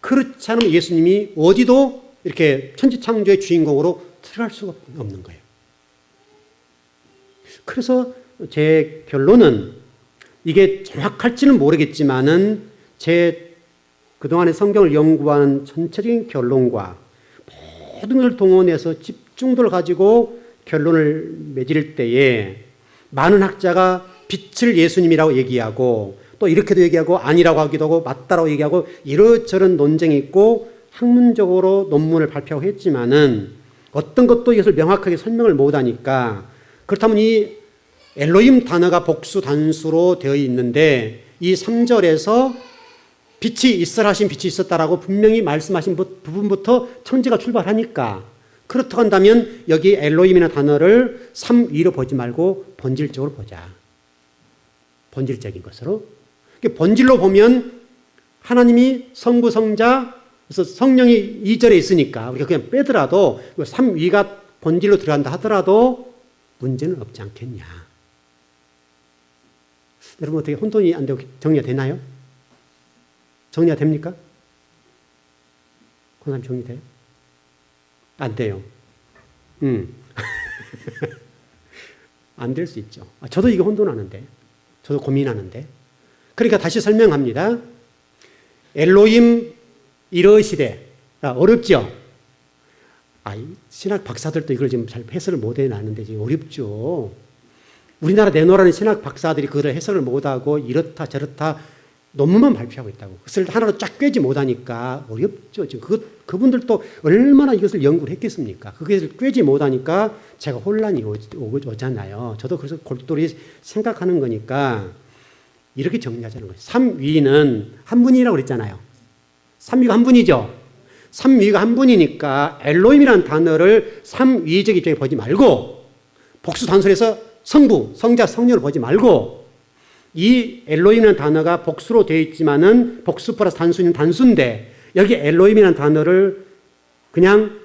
그렇지 않으면 예수님이 어디도 이렇게 천지창조의 주인공으로 들어갈 수가 없는 거예요. 그래서 제 결론은, 이게 정확할지는 모르겠지만은 제 그동안의 성경을 연구한 전체적인 결론과 모든 걸 동원해서 집중도를 가지고 결론을 맺을 때에, 많은 학자가 빛을 예수님이라고 얘기하고 또 이렇게도 얘기하고 아니라고 하기도 하고 맞다라고 얘기하고 이런저런 논쟁이 있고 학문적으로 논문을 발표하고 했지만은 어떤 것도 이것을 명확하게 설명을 못하니까, 그렇다면 이 엘로힘 단어가 복수 단수로 되어 있는데 이 3절에서 빛이 있으라 하신 빛이 있었다라고 분명히 말씀하신 부분부터 천지가 출발하니까, 그렇다고 한다면 여기 엘로힘이라는 단어를 삼위로 보지 말고 본질적으로 보자. 본질적인 것으로. 본질로 보면 하나님이 성부 성자, 그래서 성령이 2절에 있으니까 우리가 그냥 빼더라도 삼위가 본질로 들어간다 하더라도 문제는 없지 않겠냐. 여러분 어떻게 혼돈이 안 되고 정리가 되나요? 정리가 됩니까? 권사님 정리돼요? 안 돼요. 안 될 수 있죠. 저도 이게 혼돈하는데, 저도 고민하는데. 그러니까 다시 설명합니다. 엘로힘 이러시되, 어렵죠? 신학 박사들도 이걸 지금 잘 해석을 못 해놨는데 지금 어렵죠. 우리나라 내노라는 신학 박사들이 그걸 해석을 못하고 이렇다 저렇다 논문만 발표하고 있다고. 그것을 하나로 쫙 꿰지 못하니까 어렵죠. 지금 그분들도 얼마나 이것을 연구를 했겠습니까? 그것을 꿰지 못하니까 제가 혼란이 오잖아요. 저도 그래서 골똘히 생각하는 거니까 이렇게 정리하자는 거예요. 삼위는 한 분이라고 그랬잖아요. 삼위가 한 분이죠. 삼위가 한 분이니까 엘로힘이라는 단어를 삼위적 입장에 보지 말고, 복수 단순해서 성부, 성자, 성령을 보지 말고, 이 엘로힘이라는 단어가 복수로 되어 있지만은 복수 플러스 단수는 단수인데, 여기 엘로힘이라는 단어를 그냥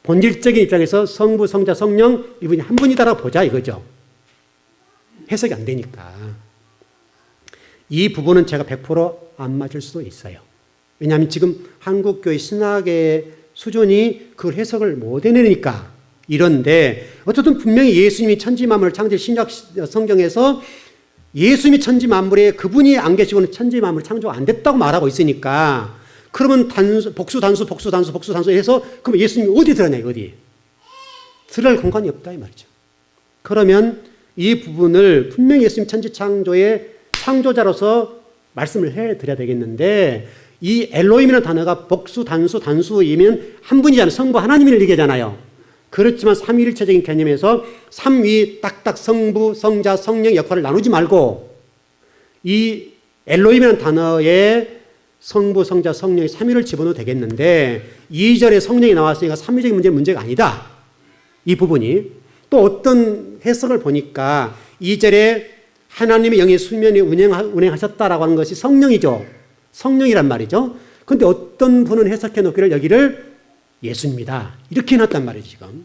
본질적인 입장에서 성부, 성자, 성령 이분이 한 분이다라고 보자 이거죠. 해석이 안 되니까. 이 부분은 제가 100% 안 맞을 수도 있어요. 왜냐하면 지금 한국교회 신학의 수준이 그걸 해석을 못 해내니까 이런데, 어쨌든 분명히 예수님이 천지 만물을 창조해 신약 성경에서 예수님이 천지 만물에 그분이 안 계시고는 천지 만물 창조가 안 됐다고 말하고 있으니까, 그러면 복수 단수 해서 그럼 예수님이 어디 들어가냐, 어디? 들어갈 공간이 없다 이 말이죠. 그러면 이 부분을 분명히 예수님 천지 창조의 창조자로서 말씀을 해드려야 되겠는데, 이 엘로힘이라는 단어가 복수 단수이면 한 분이잖아요. 성부 하나님을 얘기하잖아요. 그렇지만 삼위일체적인 개념에서 삼위 딱딱 성부, 성자, 성령 역할을 나누지 말고, 이 엘로힘이라는 단어에 성부, 성자, 성령의 삼위를 집어넣어도 되겠는데 2절에 성령이 나왔으니까 삼위적인 문제는 문제가 아니다. 이 부분이. 또 어떤 해석을 보니까 2절에 하나님의 영의 수면이 운행하셨다라고 하는 것이 성령이죠. 성령이란 말이죠. 그런데 어떤 분은 해석해 놓기를 여기를 예수입니다. 이렇게 해놨단 말이에요, 지금.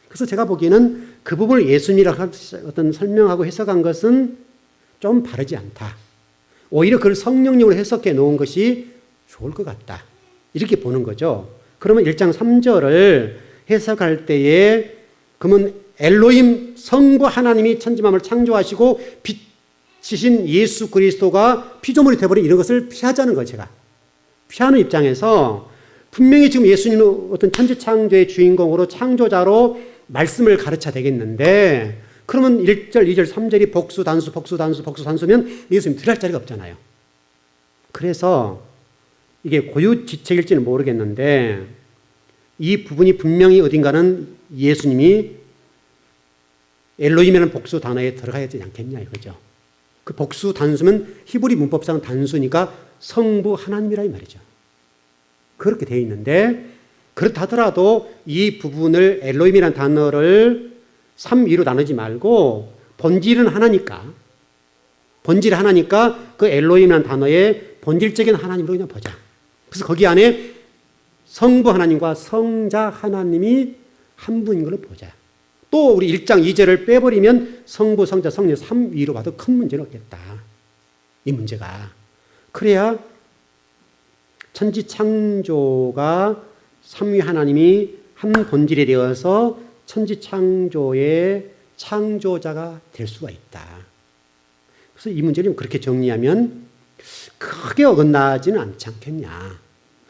그래서 제가 보기에는 그 부분을 예수님이라고 어떤 설명하고 해석한 것은 좀 바르지 않다. 오히려 그걸 성령님으로 해석해 놓은 것이 좋을 것 같다. 이렇게 보는 거죠. 그러면 1장 3절을 해석할 때에, 그러면 엘로힘 성부 하나님이 천지만물을 창조하시고 빛이신 예수 그리스도가 피조물이 되어버린 이런 것을 피하자는 거예요, 제가. 피하는 입장에서 분명히 지금 예수님은 어떤 천지창조의 주인공으로 창조자로 말씀을 가르쳐야 되겠는데, 그러면 1절, 2절, 3절이 복수, 단수면 예수님 들어갈 자리가 없잖아요. 그래서 이게 고유지책일지는 모르겠는데 이 부분이 분명히 어딘가는 예수님이 엘로힘이라는 복수 단어에 들어가야 되지 않겠냐 이거죠. 그 복수 단수면 히브리 문법상 단수니까 성부 하나님이라 이 말이죠. 그렇게 되어 있는데 그렇다 하더라도 이 부분을 엘로힘이라는 단어를 3위로 나누지 말고 본질은 하나니까 그 엘로힘이라는 단어의 본질적인 하나님으로 그냥 보자. 그래서 거기 안에 성부 하나님과 성자 하나님이 한 분인 걸로 보자. 또 우리 1장 2절을 빼버리면 성부, 성자, 성령 3위로 봐도 큰 문제는 없겠다. 이 문제가. 그래야 천지 창조가 3위 하나님이 한 본질에 되어서 천지 창조의 창조자가 될 수가 있다. 그래서 이 문제를 그렇게 정리하면 크게 어긋나지는 않지 않겠냐.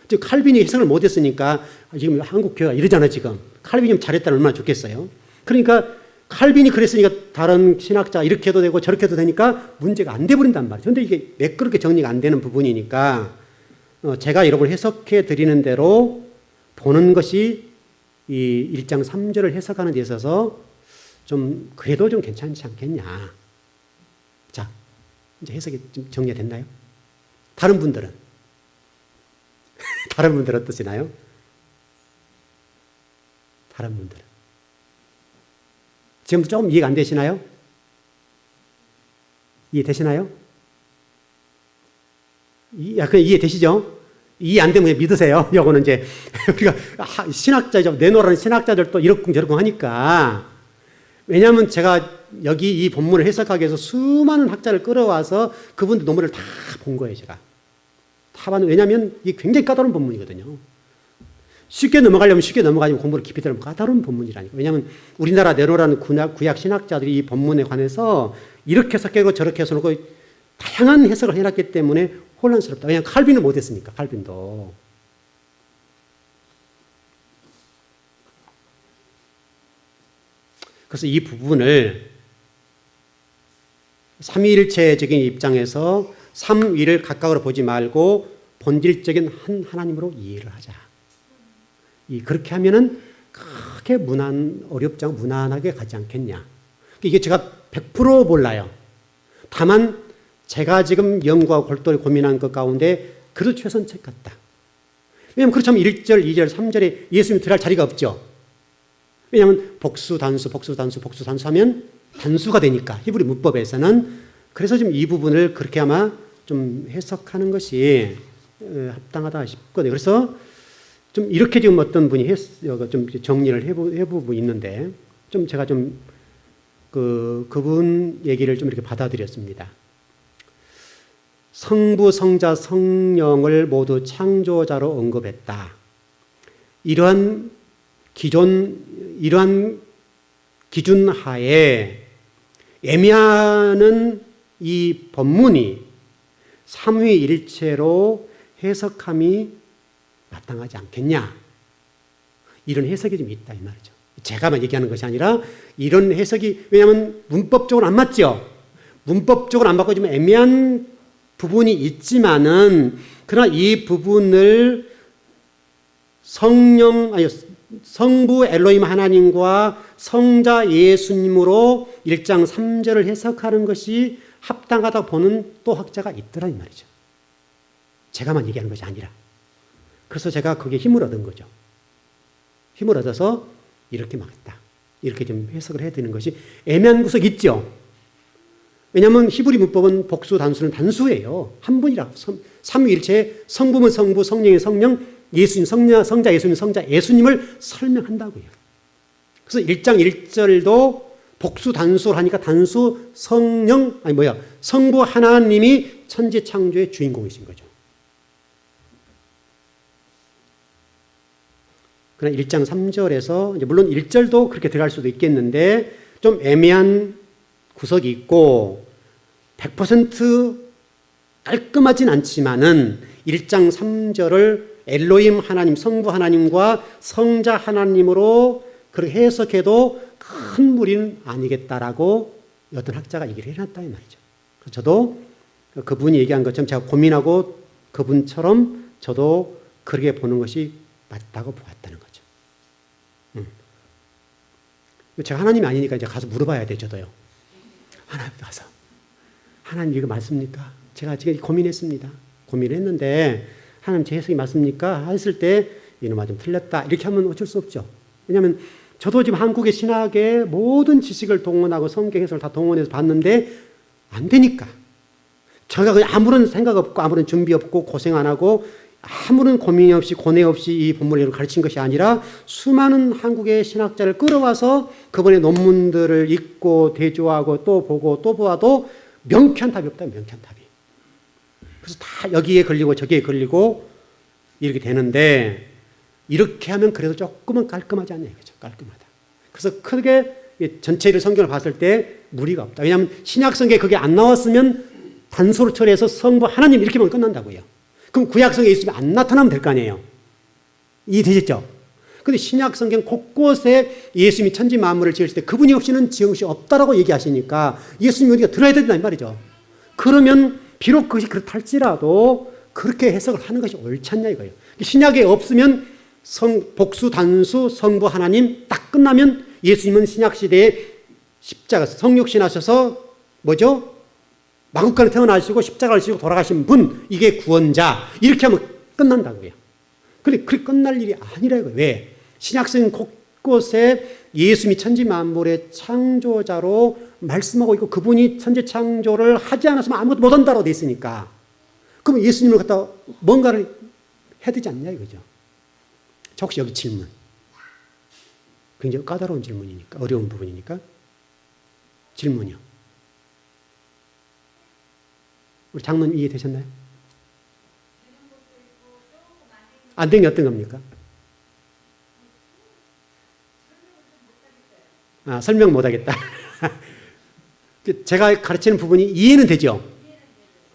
즉 칼빈이 해석을 못했으니까 지금 한국 교회가 이러잖아요. 지금 칼빈이 좀 잘했다면 얼마나 좋겠어요. 그러니까 칼빈이 그랬으니까 다른 신학자 이렇게 해도 되고 저렇게 해도 되니까 문제가 안 돼버린단 말이죠. 그런데 이게 매끄럽게 정리가 안 되는 부분이니까 제가 여러분 해석해 드리는 대로 보는 것이 이 1장 3절을 해석하는 데 있어서 좀 그래도 좀 괜찮지 않겠냐. 자, 이제 해석이 좀 정리가 됐나요? 다른 분들은 어떠시나요? 다른 분들은 지금 좀 이해가 안 되시나요? 이해되시나요? 그냥 이해되시죠? 이해 안 되면 그냥 믿으세요. 요거는 이제 우리가 신학자죠. 내놓으라는 신학자들도 이렇쿵 저렇쿵 하니까. 왜냐하면 제가 여기 이 본문을 해석하기 위해서 수많은 학자를 끌어와서 그분들 논문을 다 본 거예요, 제가. 다 봤는데, 왜냐하면 이게 굉장히 까다로운 본문이거든요. 쉽게 넘어가려면 쉽게 넘어가지만 공부를 깊이 들으면 까다로운 본문이라니까. 왜냐하면 우리나라 내로라는 구약 신학자들이 이 본문에 관해서 이렇게 해석하고 저렇게 해석하고 다양한 해석을 해놨기 때문에 혼란스럽다. 왜냐하면 칼빈은 못했으니까, 칼빈도. 그래서 이 부분을 삼위일체적인 입장에서 삼위를 각각으로 보지 말고 본질적인 한 하나님으로 이해를 하자. 그렇게 하면은 크게 어렵지 않고 무난하게 가지 않겠냐. 이게 제가 100% 몰라요. 다만 제가 지금 연구하고 골똘히 고민한 것 가운데 그래도 최선책 같다. 왜냐하면 그렇다면 1절, 2절, 3절에 예수님이 들어갈 자리가 없죠. 왜냐하면 복수, 단수 하면 단수가 되니까 히브리 문법에서는. 그래서 지금 이 부분을 그렇게 아마 좀 해석하는 것이 합당하다 싶거든요. 그래서 좀 이렇게 지금 어떤 분이 좀 정리를 해보고 있는데 좀 제가 좀 그분 얘기를 좀 이렇게 받아들였습니다. 성부, 성자, 성령을 모두 창조자로 언급했다. 이러한 기준 하에 애매하는 이 본문이 삼위일체로 해석함이 마땅하지 않겠냐. 이런 해석이 좀 있다 이 말이죠. 제가만 얘기하는 것이 아니라 이런 해석이, 왜냐하면 문법적으로 안 맞죠. 문법적으로 안 맞고 좀 애매한 부분이 있지만은 그러나 이 부분을 성부 엘로힘 하나님과 성자 예수님으로 1장 3절을 해석하는 것이 합당하다고 보는 또 학자가 있더라 이 말이죠. 제가만 얘기하는 것이 아니라. 그래서 제가 거기에 힘을 얻은 거죠. 힘을 얻어서 이렇게 막았다. 이렇게 좀 해석을 해드리는 것이 애매한 구석이 있죠. 왜냐하면 히브리 문법은 복수 단수는 단수예요. 한 분이라. 삼위일체의 성부면 성부, 성령이 성령, 예수님, 성자 예수님, 성자 예수님을 설명한다고요. 그래서 1장 1절도 복수 단수를 하니까 단수 성부 하나님이 천지 창조의 주인공이신 거죠. 그러나 1장 3절에서 물론 1절도 그렇게 들어갈 수도 있겠는데 좀 애매한 구석이 있고 100% 깔끔하진 않지만은 1장 3절을 엘로힘 하나님, 성부 하나님과 성자 하나님으로 그렇게 해석해도 큰 무리는 아니겠다라고 어떤 학자가 얘기를 해놨다 이 말이죠. 저도 그분이 얘기한 것처럼 제가 고민하고 그분처럼 저도 그렇게 보는 것이 맞다고 보았다는 거죠. 제가 하나님이 아니니까 이제 가서 물어봐야 돼, 저도요. 하나님 가서. 하나님 이거 맞습니까? 제가 지금 고민했습니다. 고민했는데 하나님 제 해석이 맞습니까? 했을 때 이놈아 좀 틀렸다. 이렇게 하면 어쩔 수 없죠. 왜냐하면 저도 지금 한국의 신학의 모든 지식을 동원하고 성경 해석을 다 동원해서 봤는데 안 되니까. 제가 그냥 아무런 생각 없고 아무런 준비 없고 고생 안 하고 아무런 고민 없이 고뇌 없이 이 본문을 가르친 것이 아니라 수많은 한국의 신학자를 끌어와서 그분의 논문들을 읽고 대조하고 또 보고 또 보아도 명쾌한 답이 없다. 명쾌한 답이. 그래서 다 여기에 걸리고 저기에 걸리고 이렇게 되는데 이렇게 하면 그래도 조금은 깔끔하지 않냐 이거죠. 깔끔하다. 그래서 크게 전체를 성경을 봤을 때 무리가 없다. 왜냐하면 신약 성경에 그게 안 나왔으면 단서로 처리해서 성부 하나님 이렇게 보면 끝난다고요. 그럼 구약 성경에 있으면 안 나타나면 될 거 아니에요. 이해되셨죠? 근데 신약 성경 곳곳에 예수님이 천지 만물을 지으실 때 그분이 없이는 지은 것이 없다라고 얘기하시니까 예수님이 우리가 들어야 된다 이 말이죠. 그러면 비록 그것이 그렇할지라도 그렇게 해석을 하는 것이 옳지 않냐 이거예요. 신약에 없으면 복수, 단수, 성부, 하나님 딱 끝나면 예수님은 신약 시대에 십자가 성육신하셔서 뭐죠? 마국간에 태어나시고 십자가를 지고 돌아가신 분, 이게 구원자 이렇게 하면 끝난다고요. 그런데 그렇게 끝날 일이 아니라 이거예요. 왜? 신약성 곳곳에 예수님이 천지 만물의 창조자로 말씀하고 있고 그분이 천지 창조를 하지 않았으면 아무것도 못한다고 돼 있으니까 그럼 예수님을 갖다 뭔가를 해야 되지 않냐 이거죠. 자, 혹시 여기 질문. 굉장히 까다로운 질문이니까 어려운 부분이니까 질문이요. 우리 장로님 이해되셨나요? 안 된 게 어떤 겁니까? 설명 못하겠다. 제가 가르치는 부분이 이해는 되죠?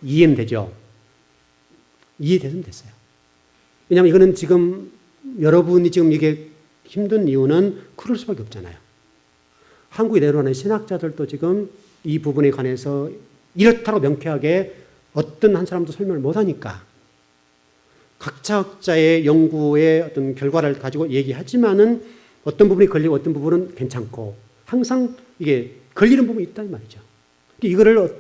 이해는 되죠? 이해됐으면 됐어요. 왜냐하면 이거는 지금 여러분이 지금 이게 힘든 이유는 그럴 수밖에 없잖아요. 한국에 내려오는 신학자들도 지금 이 부분에 관해서 이렇다고 명쾌하게 어떤 한 사람도 설명을 못하니까 각자 학자의 연구의 어떤 결과를 가지고 얘기하지만은 어떤 부분이 걸리고 어떤 부분은 괜찮고 항상 이게 걸리는 부분이 있단 말이죠. 이거를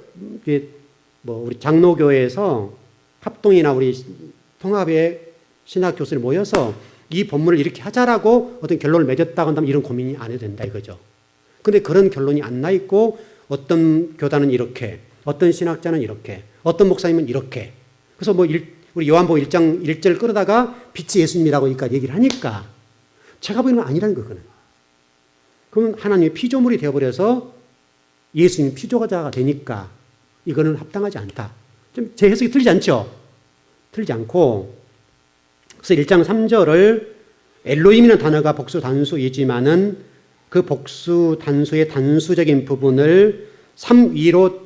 우리 장로교회에서 합동이나 우리 통합의 신학 교수들이 모여서 이 본문을 이렇게 하자라고 어떤 결론을 맺었다고 한다면 이런 고민이 안 해도 된다 이거죠. 근데 그런 결론이 안 나 있고 어떤 교단은 이렇게, 어떤 신학자는 이렇게, 어떤 목사님은 이렇게. 그래서 우리 요한복음 1장 1절 끌어다가 빛이 예수님이라고 얘기를 하니까 제가 보기에는 아니라는 거거든요. 그러면 하나님의 피조물이 되어버려서 예수님 피조자가 되니까 이거는 합당하지 않다. 좀 제 해석이 틀리지 않죠? 틀리지 않고 그래서 1장 3절을 엘로힘이라는 단어가 복수 단수이지만은 그 복수 단수의 단수적인 부분을 3위로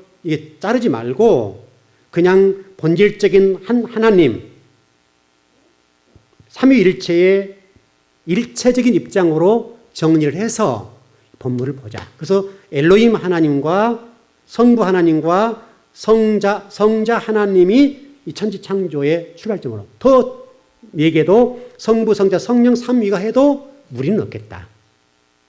자르지 말고 그냥 본질적인 하나님 삼위일체의 일체적인 입장으로 정리를 해서 본문을 보자. 그래서 엘로힘 하나님과 성부 하나님과 성자 하나님이 이 천지 창조의 출발점으로 더 얘기해도 성부, 성자, 성령 삼위가 해도 무리는 없겠다.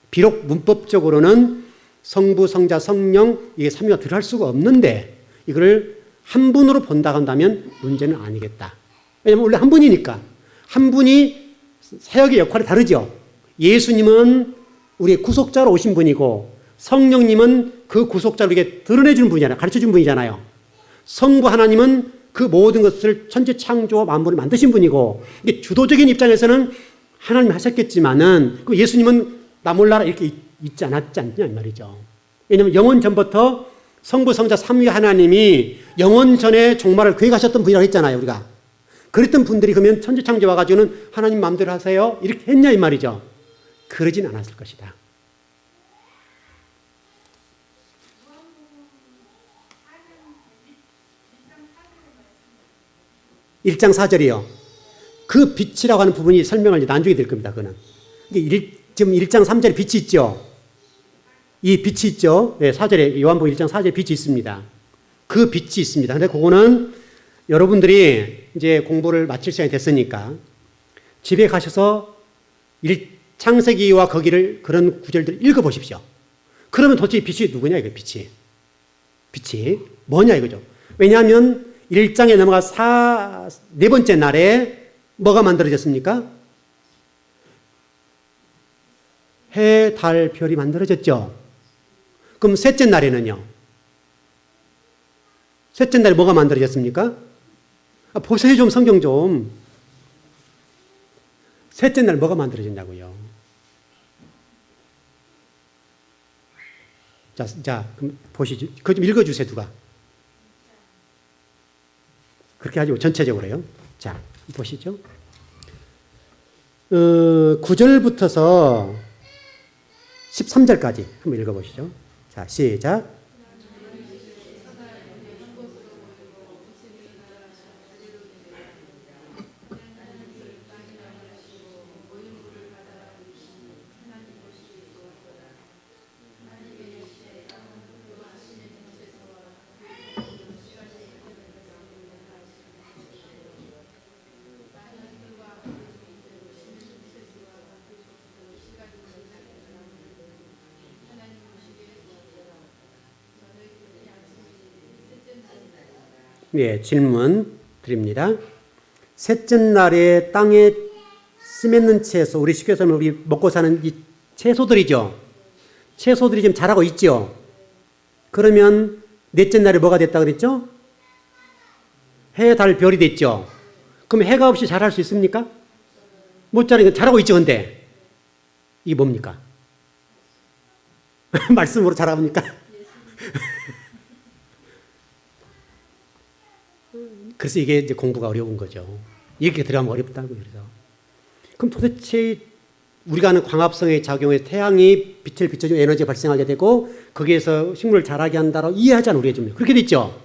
비록 문법적으로는 성부, 성자, 성령 이게 삼위가 들어갈 수가 없는데 이거를 한 분으로 본다고 한다면 문제는 아니겠다. 왜냐하면 원래 한 분이니까. 한 분이 사역의 역할이 다르죠. 예수님은 우리의 구속자로 오신 분이고 성령님은 그 구속자를 이렇게 드러내주는 분이잖아요. 가르쳐준 분이잖아요. 성부 하나님은 그 모든 것을 천지 창조와 만물을 만드신 분이고 이게 주도적인 입장에서는 하나님이 하셨겠지만은 그 예수님은 나 몰라라 이렇게 있지 않았지 않냐 이 말이죠. 왜냐하면 영원 전부터 성부, 성자, 삼위 하나님이 영원 전에 종말을 계획하셨던 분이라고 했잖아요. 우리가. 그랬던 분들이 그러면 천지 창조 와가지고는 하나님 마음대로 하세요 이렇게 했냐 이 말이죠. 그러진 않았을 것이다. (1장 4절이요) 그 빛이라고 하는 부분이 설명을 이제 나중에 될 겁니다. 그거는 지금 1장 3절에 빛이 있죠. 이 빛이 있죠. 네, 4절에 요한복음 1장 4절에 빛이 있습니다. 그 빛이 있습니다. 근데 그거는 여러분들이 이제 공부를 마칠 시간이 됐으니까 집에 가셔서 창세기와 거기를 그런 구절들을 읽어보십시오. 그러면 도대체 빛이 누구냐 이거 빛이 뭐냐 이거죠. 왜냐하면 1장에 넘어가 네 번째 날에 뭐가 만들어졌습니까? 해, 달, 별이 만들어졌죠. 그럼 셋째 날에는요? 셋째 날에 뭐가 만들어졌습니까? 보세요 좀 성경 좀. 셋째 날 뭐가 만들어졌냐고요. 자, 그럼 보시죠. 그거 좀 읽어주세요, 누가. 그렇게 하지 마, 전체적으로요. 자, 보시죠. 9절부터서 13절까지 한번 읽어보시죠. 자, 시작. 네, 질문 드립니다. 셋째 날에 땅에 씨 맺는 채소, 우리 쉽게 말하면 우리 먹고 사는 이 채소들이죠. 채소들이 지금 자라고 있죠. 그러면 넷째 날에 뭐가 됐다 그랬죠? 해, 달, 별이 됐죠. 그럼 해가 없이 자랄 수 있습니까? 못 자라니까 자라고 있죠, 근데. 이게 뭡니까? 말씀으로 자라옵니까? 그래서 이게 이제 공부가 어려운 거죠. 이렇게 들어가면 어렵다고 그래서. 그럼 도대체 우리가 아는 광합성의 작용에 태양이 빛을 비춰주면 에너지가 발생하게 되고 거기에서 식물을 자라게 한다라고 이해하잖아요. 우리가 좀 그렇게 됐죠.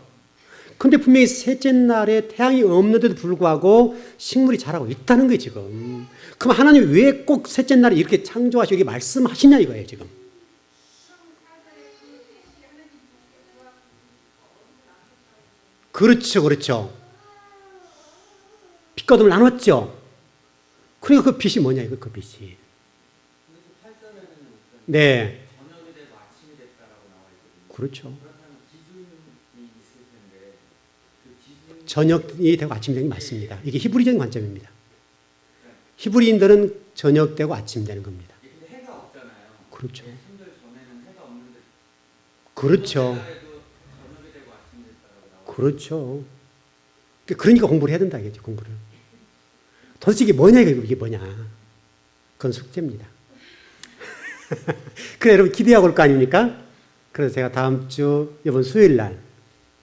근데 분명히 셋째 날에 태양이 없는데도 불구하고 식물이 자라고 있다는 거예요, 지금. 그럼 하나님이 왜 꼭 셋째 날에 이렇게 창조하시고 이렇게 말씀하시냐 이거예요, 지금. 그렇죠, 그렇죠. 빛과 어둠을 나눴죠. 그러니까 그 빛이 뭐냐, 이거 그 빛이. 네. 그렇죠. 저녁이 되고 아침이 되는 게 맞습니다. 이게 히브리적인 관점입니다. 히브리인들은 저녁 되고 아침 되는 겁니다. 해가 없잖아요. 그렇죠. 전에는 해가 없는데 그렇죠. 그렇죠. 그러니까 공부를 해야 된다 이거죠, 공부를. 도대체 이게 뭐냐, 이게 뭐냐. 그건 숙제입니다. 그래, 여러분 기대하고 올 거 아닙니까? 그래서 제가 다음 주, 이번 수요일 날,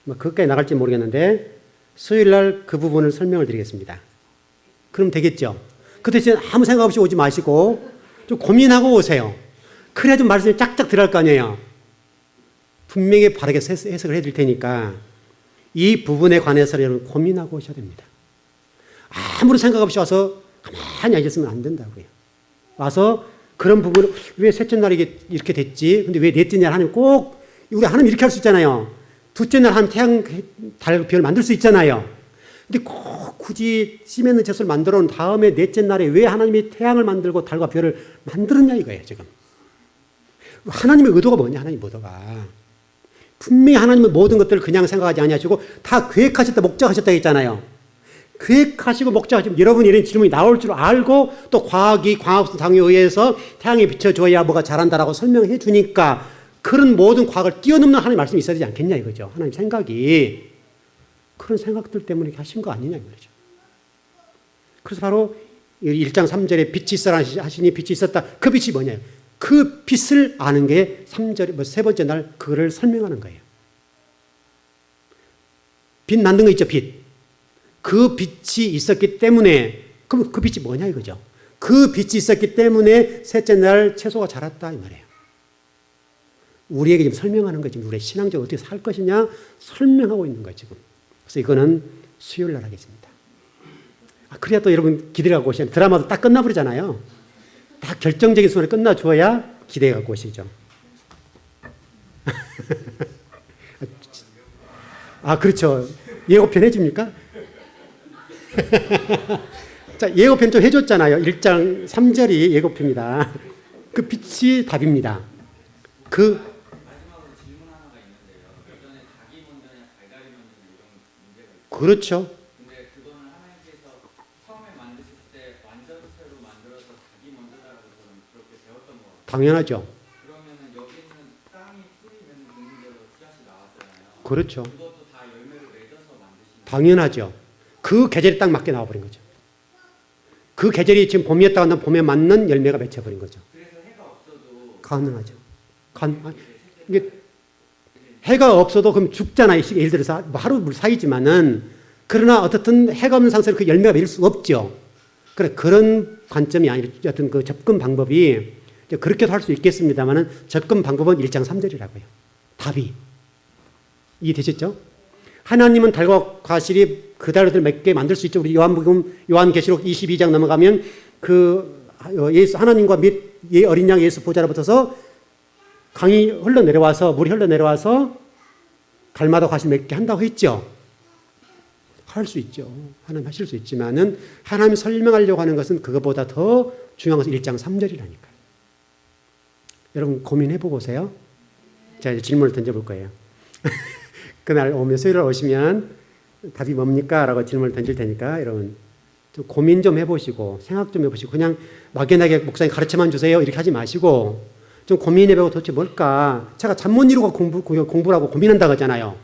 뭐 그것까지 나갈지 모르겠는데, 수요일 날 그 부분을 설명을 드리겠습니다. 그럼 되겠죠? 그 대신 아무 생각 없이 오지 마시고, 좀 고민하고 오세요. 그래야 좀 말씀이 짝짝 들어갈 거 아니에요. 분명히 바르게 해석을 해드릴 테니까, 이 부분에 관해서 여러분 고민하고 오셔야 됩니다. 아무런 생각 없이 와서 가만히 앉았으면 안 된다고요. 와서 그런 부분을 왜 셋째 날이 이렇게 됐지? 근데 왜 넷째 날 하나님 꼭 우리 하나님 이렇게 할 수 있잖아요. 둘째 날 하나님 태양, 달, 별 만들 수 있잖아요. 근데 꼭 굳이 씨 맺는 채소를 만들어 놓은 다음에 넷째 날에 왜 하나님이 태양을 만들고 달과 별을 만들었냐 이거예요, 지금. 하나님의 의도가 뭐냐, 하나님 의도가. 분명히 하나님은 모든 것들을 그냥 생각하지 아니하시고 다 계획하셨다, 목적하셨다 했잖아요. 계획하시고 목적하시면 여러분이 이런 질문이 나올 줄 알고 또 과학이 광합성 당에 의해서 태양이 비춰줘야 뭐가 자란다라고 설명해 주니까 그런 모든 과학을 뛰어넘는 하나님의 말씀이 있어야 되지 않겠냐 이거죠. 하나님 생각이. 그런 생각들 때문에 이렇게 하신 거 아니냐 이거죠. 그래서 바로 1장 3절에 빛이 있어라 하시니 빛이 있었다. 그 빛이 뭐냐요? 그 빛을 아는 게 3절, 세 번째 날 그거를 설명하는 거예요. 빛 만든 거 있죠, 빛. 그 빛이 있었기 때문에, 그럼 그 빛이 뭐냐 이거죠. 그 빛이 있었기 때문에 셋째 날 채소가 자랐다 이 말이에요. 우리에게 지금 설명하는 거죠. 우리의 신앙적으로 어떻게 살 것이냐 설명하고 있는 거예요, 지금. 그래서 이거는 수요일 날 하겠습니다. 그래야 또 여러분 기대하고 오시면 드라마도 딱 끝나버리잖아요. 딱 결정적인 순간에 끝나줘야 기대하고 오시죠. 그렇죠. 예고편 해줍니까? 자, 예고편 좀 해줬잖아요. 1장 3절이 예고편입니다. 그 빛이 답입니다. 그 마지막으로 질문 하나가 있는데요. 예전에 닭이 먼저냐 달걀이 먼저냐 이런 문제가 있어요. 그렇죠. 근데 그거는 하나님께서 처음에 만드실 때 완전체로 만들어서 닭이 먼저다라고 저는 그렇게 배웠던 것 같아요. 당연하죠. 그러면은 여기는 땅이 풀이 맺는 대로 씨앗이 나왔잖아요. 그렇죠. 그것도 다 열매를 맺어서 만드신 거예요. 당연하죠. 그 계절에 딱 맞게 나와버린 거죠. 그 계절이 지금 봄이었다고 한다면 봄에 맞는 열매가 맺혀버린 거죠. 그래서 해가 없어도 가능하죠. 이게 해가 없어도 그럼 죽잖아요. 예를 들어서 뭐 하루 물 사이지만은 그러나 어떻든 해가 없는 상태에서 그 열매가 맺을 수 없죠. 그런 관점이 아니라 어떤 그 접근 방법이 그렇게도 할 수 있겠습니다만은 접근 방법은 1장 3절이라고요. 답이. 이해되셨죠? 하나님은 달과 과실이 그 달을 맺게 만들 수 있죠. 우리 요한계시록 22장 넘어가면 그 예수 하나님과 및 어린 양 예수 보좌로 붙어서 강이 흘러내려와서 물이 흘러내려와서 달마다 과실 맺게 한다고 했죠. 할 수 있죠. 하나님 하실 수 있지만은 하나님 설명하려고 하는 것은 그것보다 더 중요한 것은 1장 3절이라니까요. 여러분 고민해보고 오세요. 제가 이제 질문을 던져볼 거예요. 그날 오면 수요일 날 오시면 답이 뭡니까? 라고 질문을 던질 테니까 여러분 좀 고민 좀 해보시고 생각 좀 해보시고 그냥 막연하게 목사님 가르쳐만 주세요 이렇게 하지 마시고 좀 고민해보고 도대체 뭘까? 제가 잠 못 이루고 공부라고 고민한다고 하잖아요.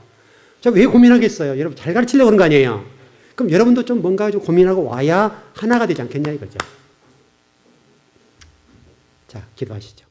제가 왜 고민하겠어요? 여러분 잘 가르치려고 그런 거 아니에요? 그럼 여러분도 좀 뭔가 좀 고민하고 와야 하나가 되지 않겠냐 이거죠. 자, 기도하시죠.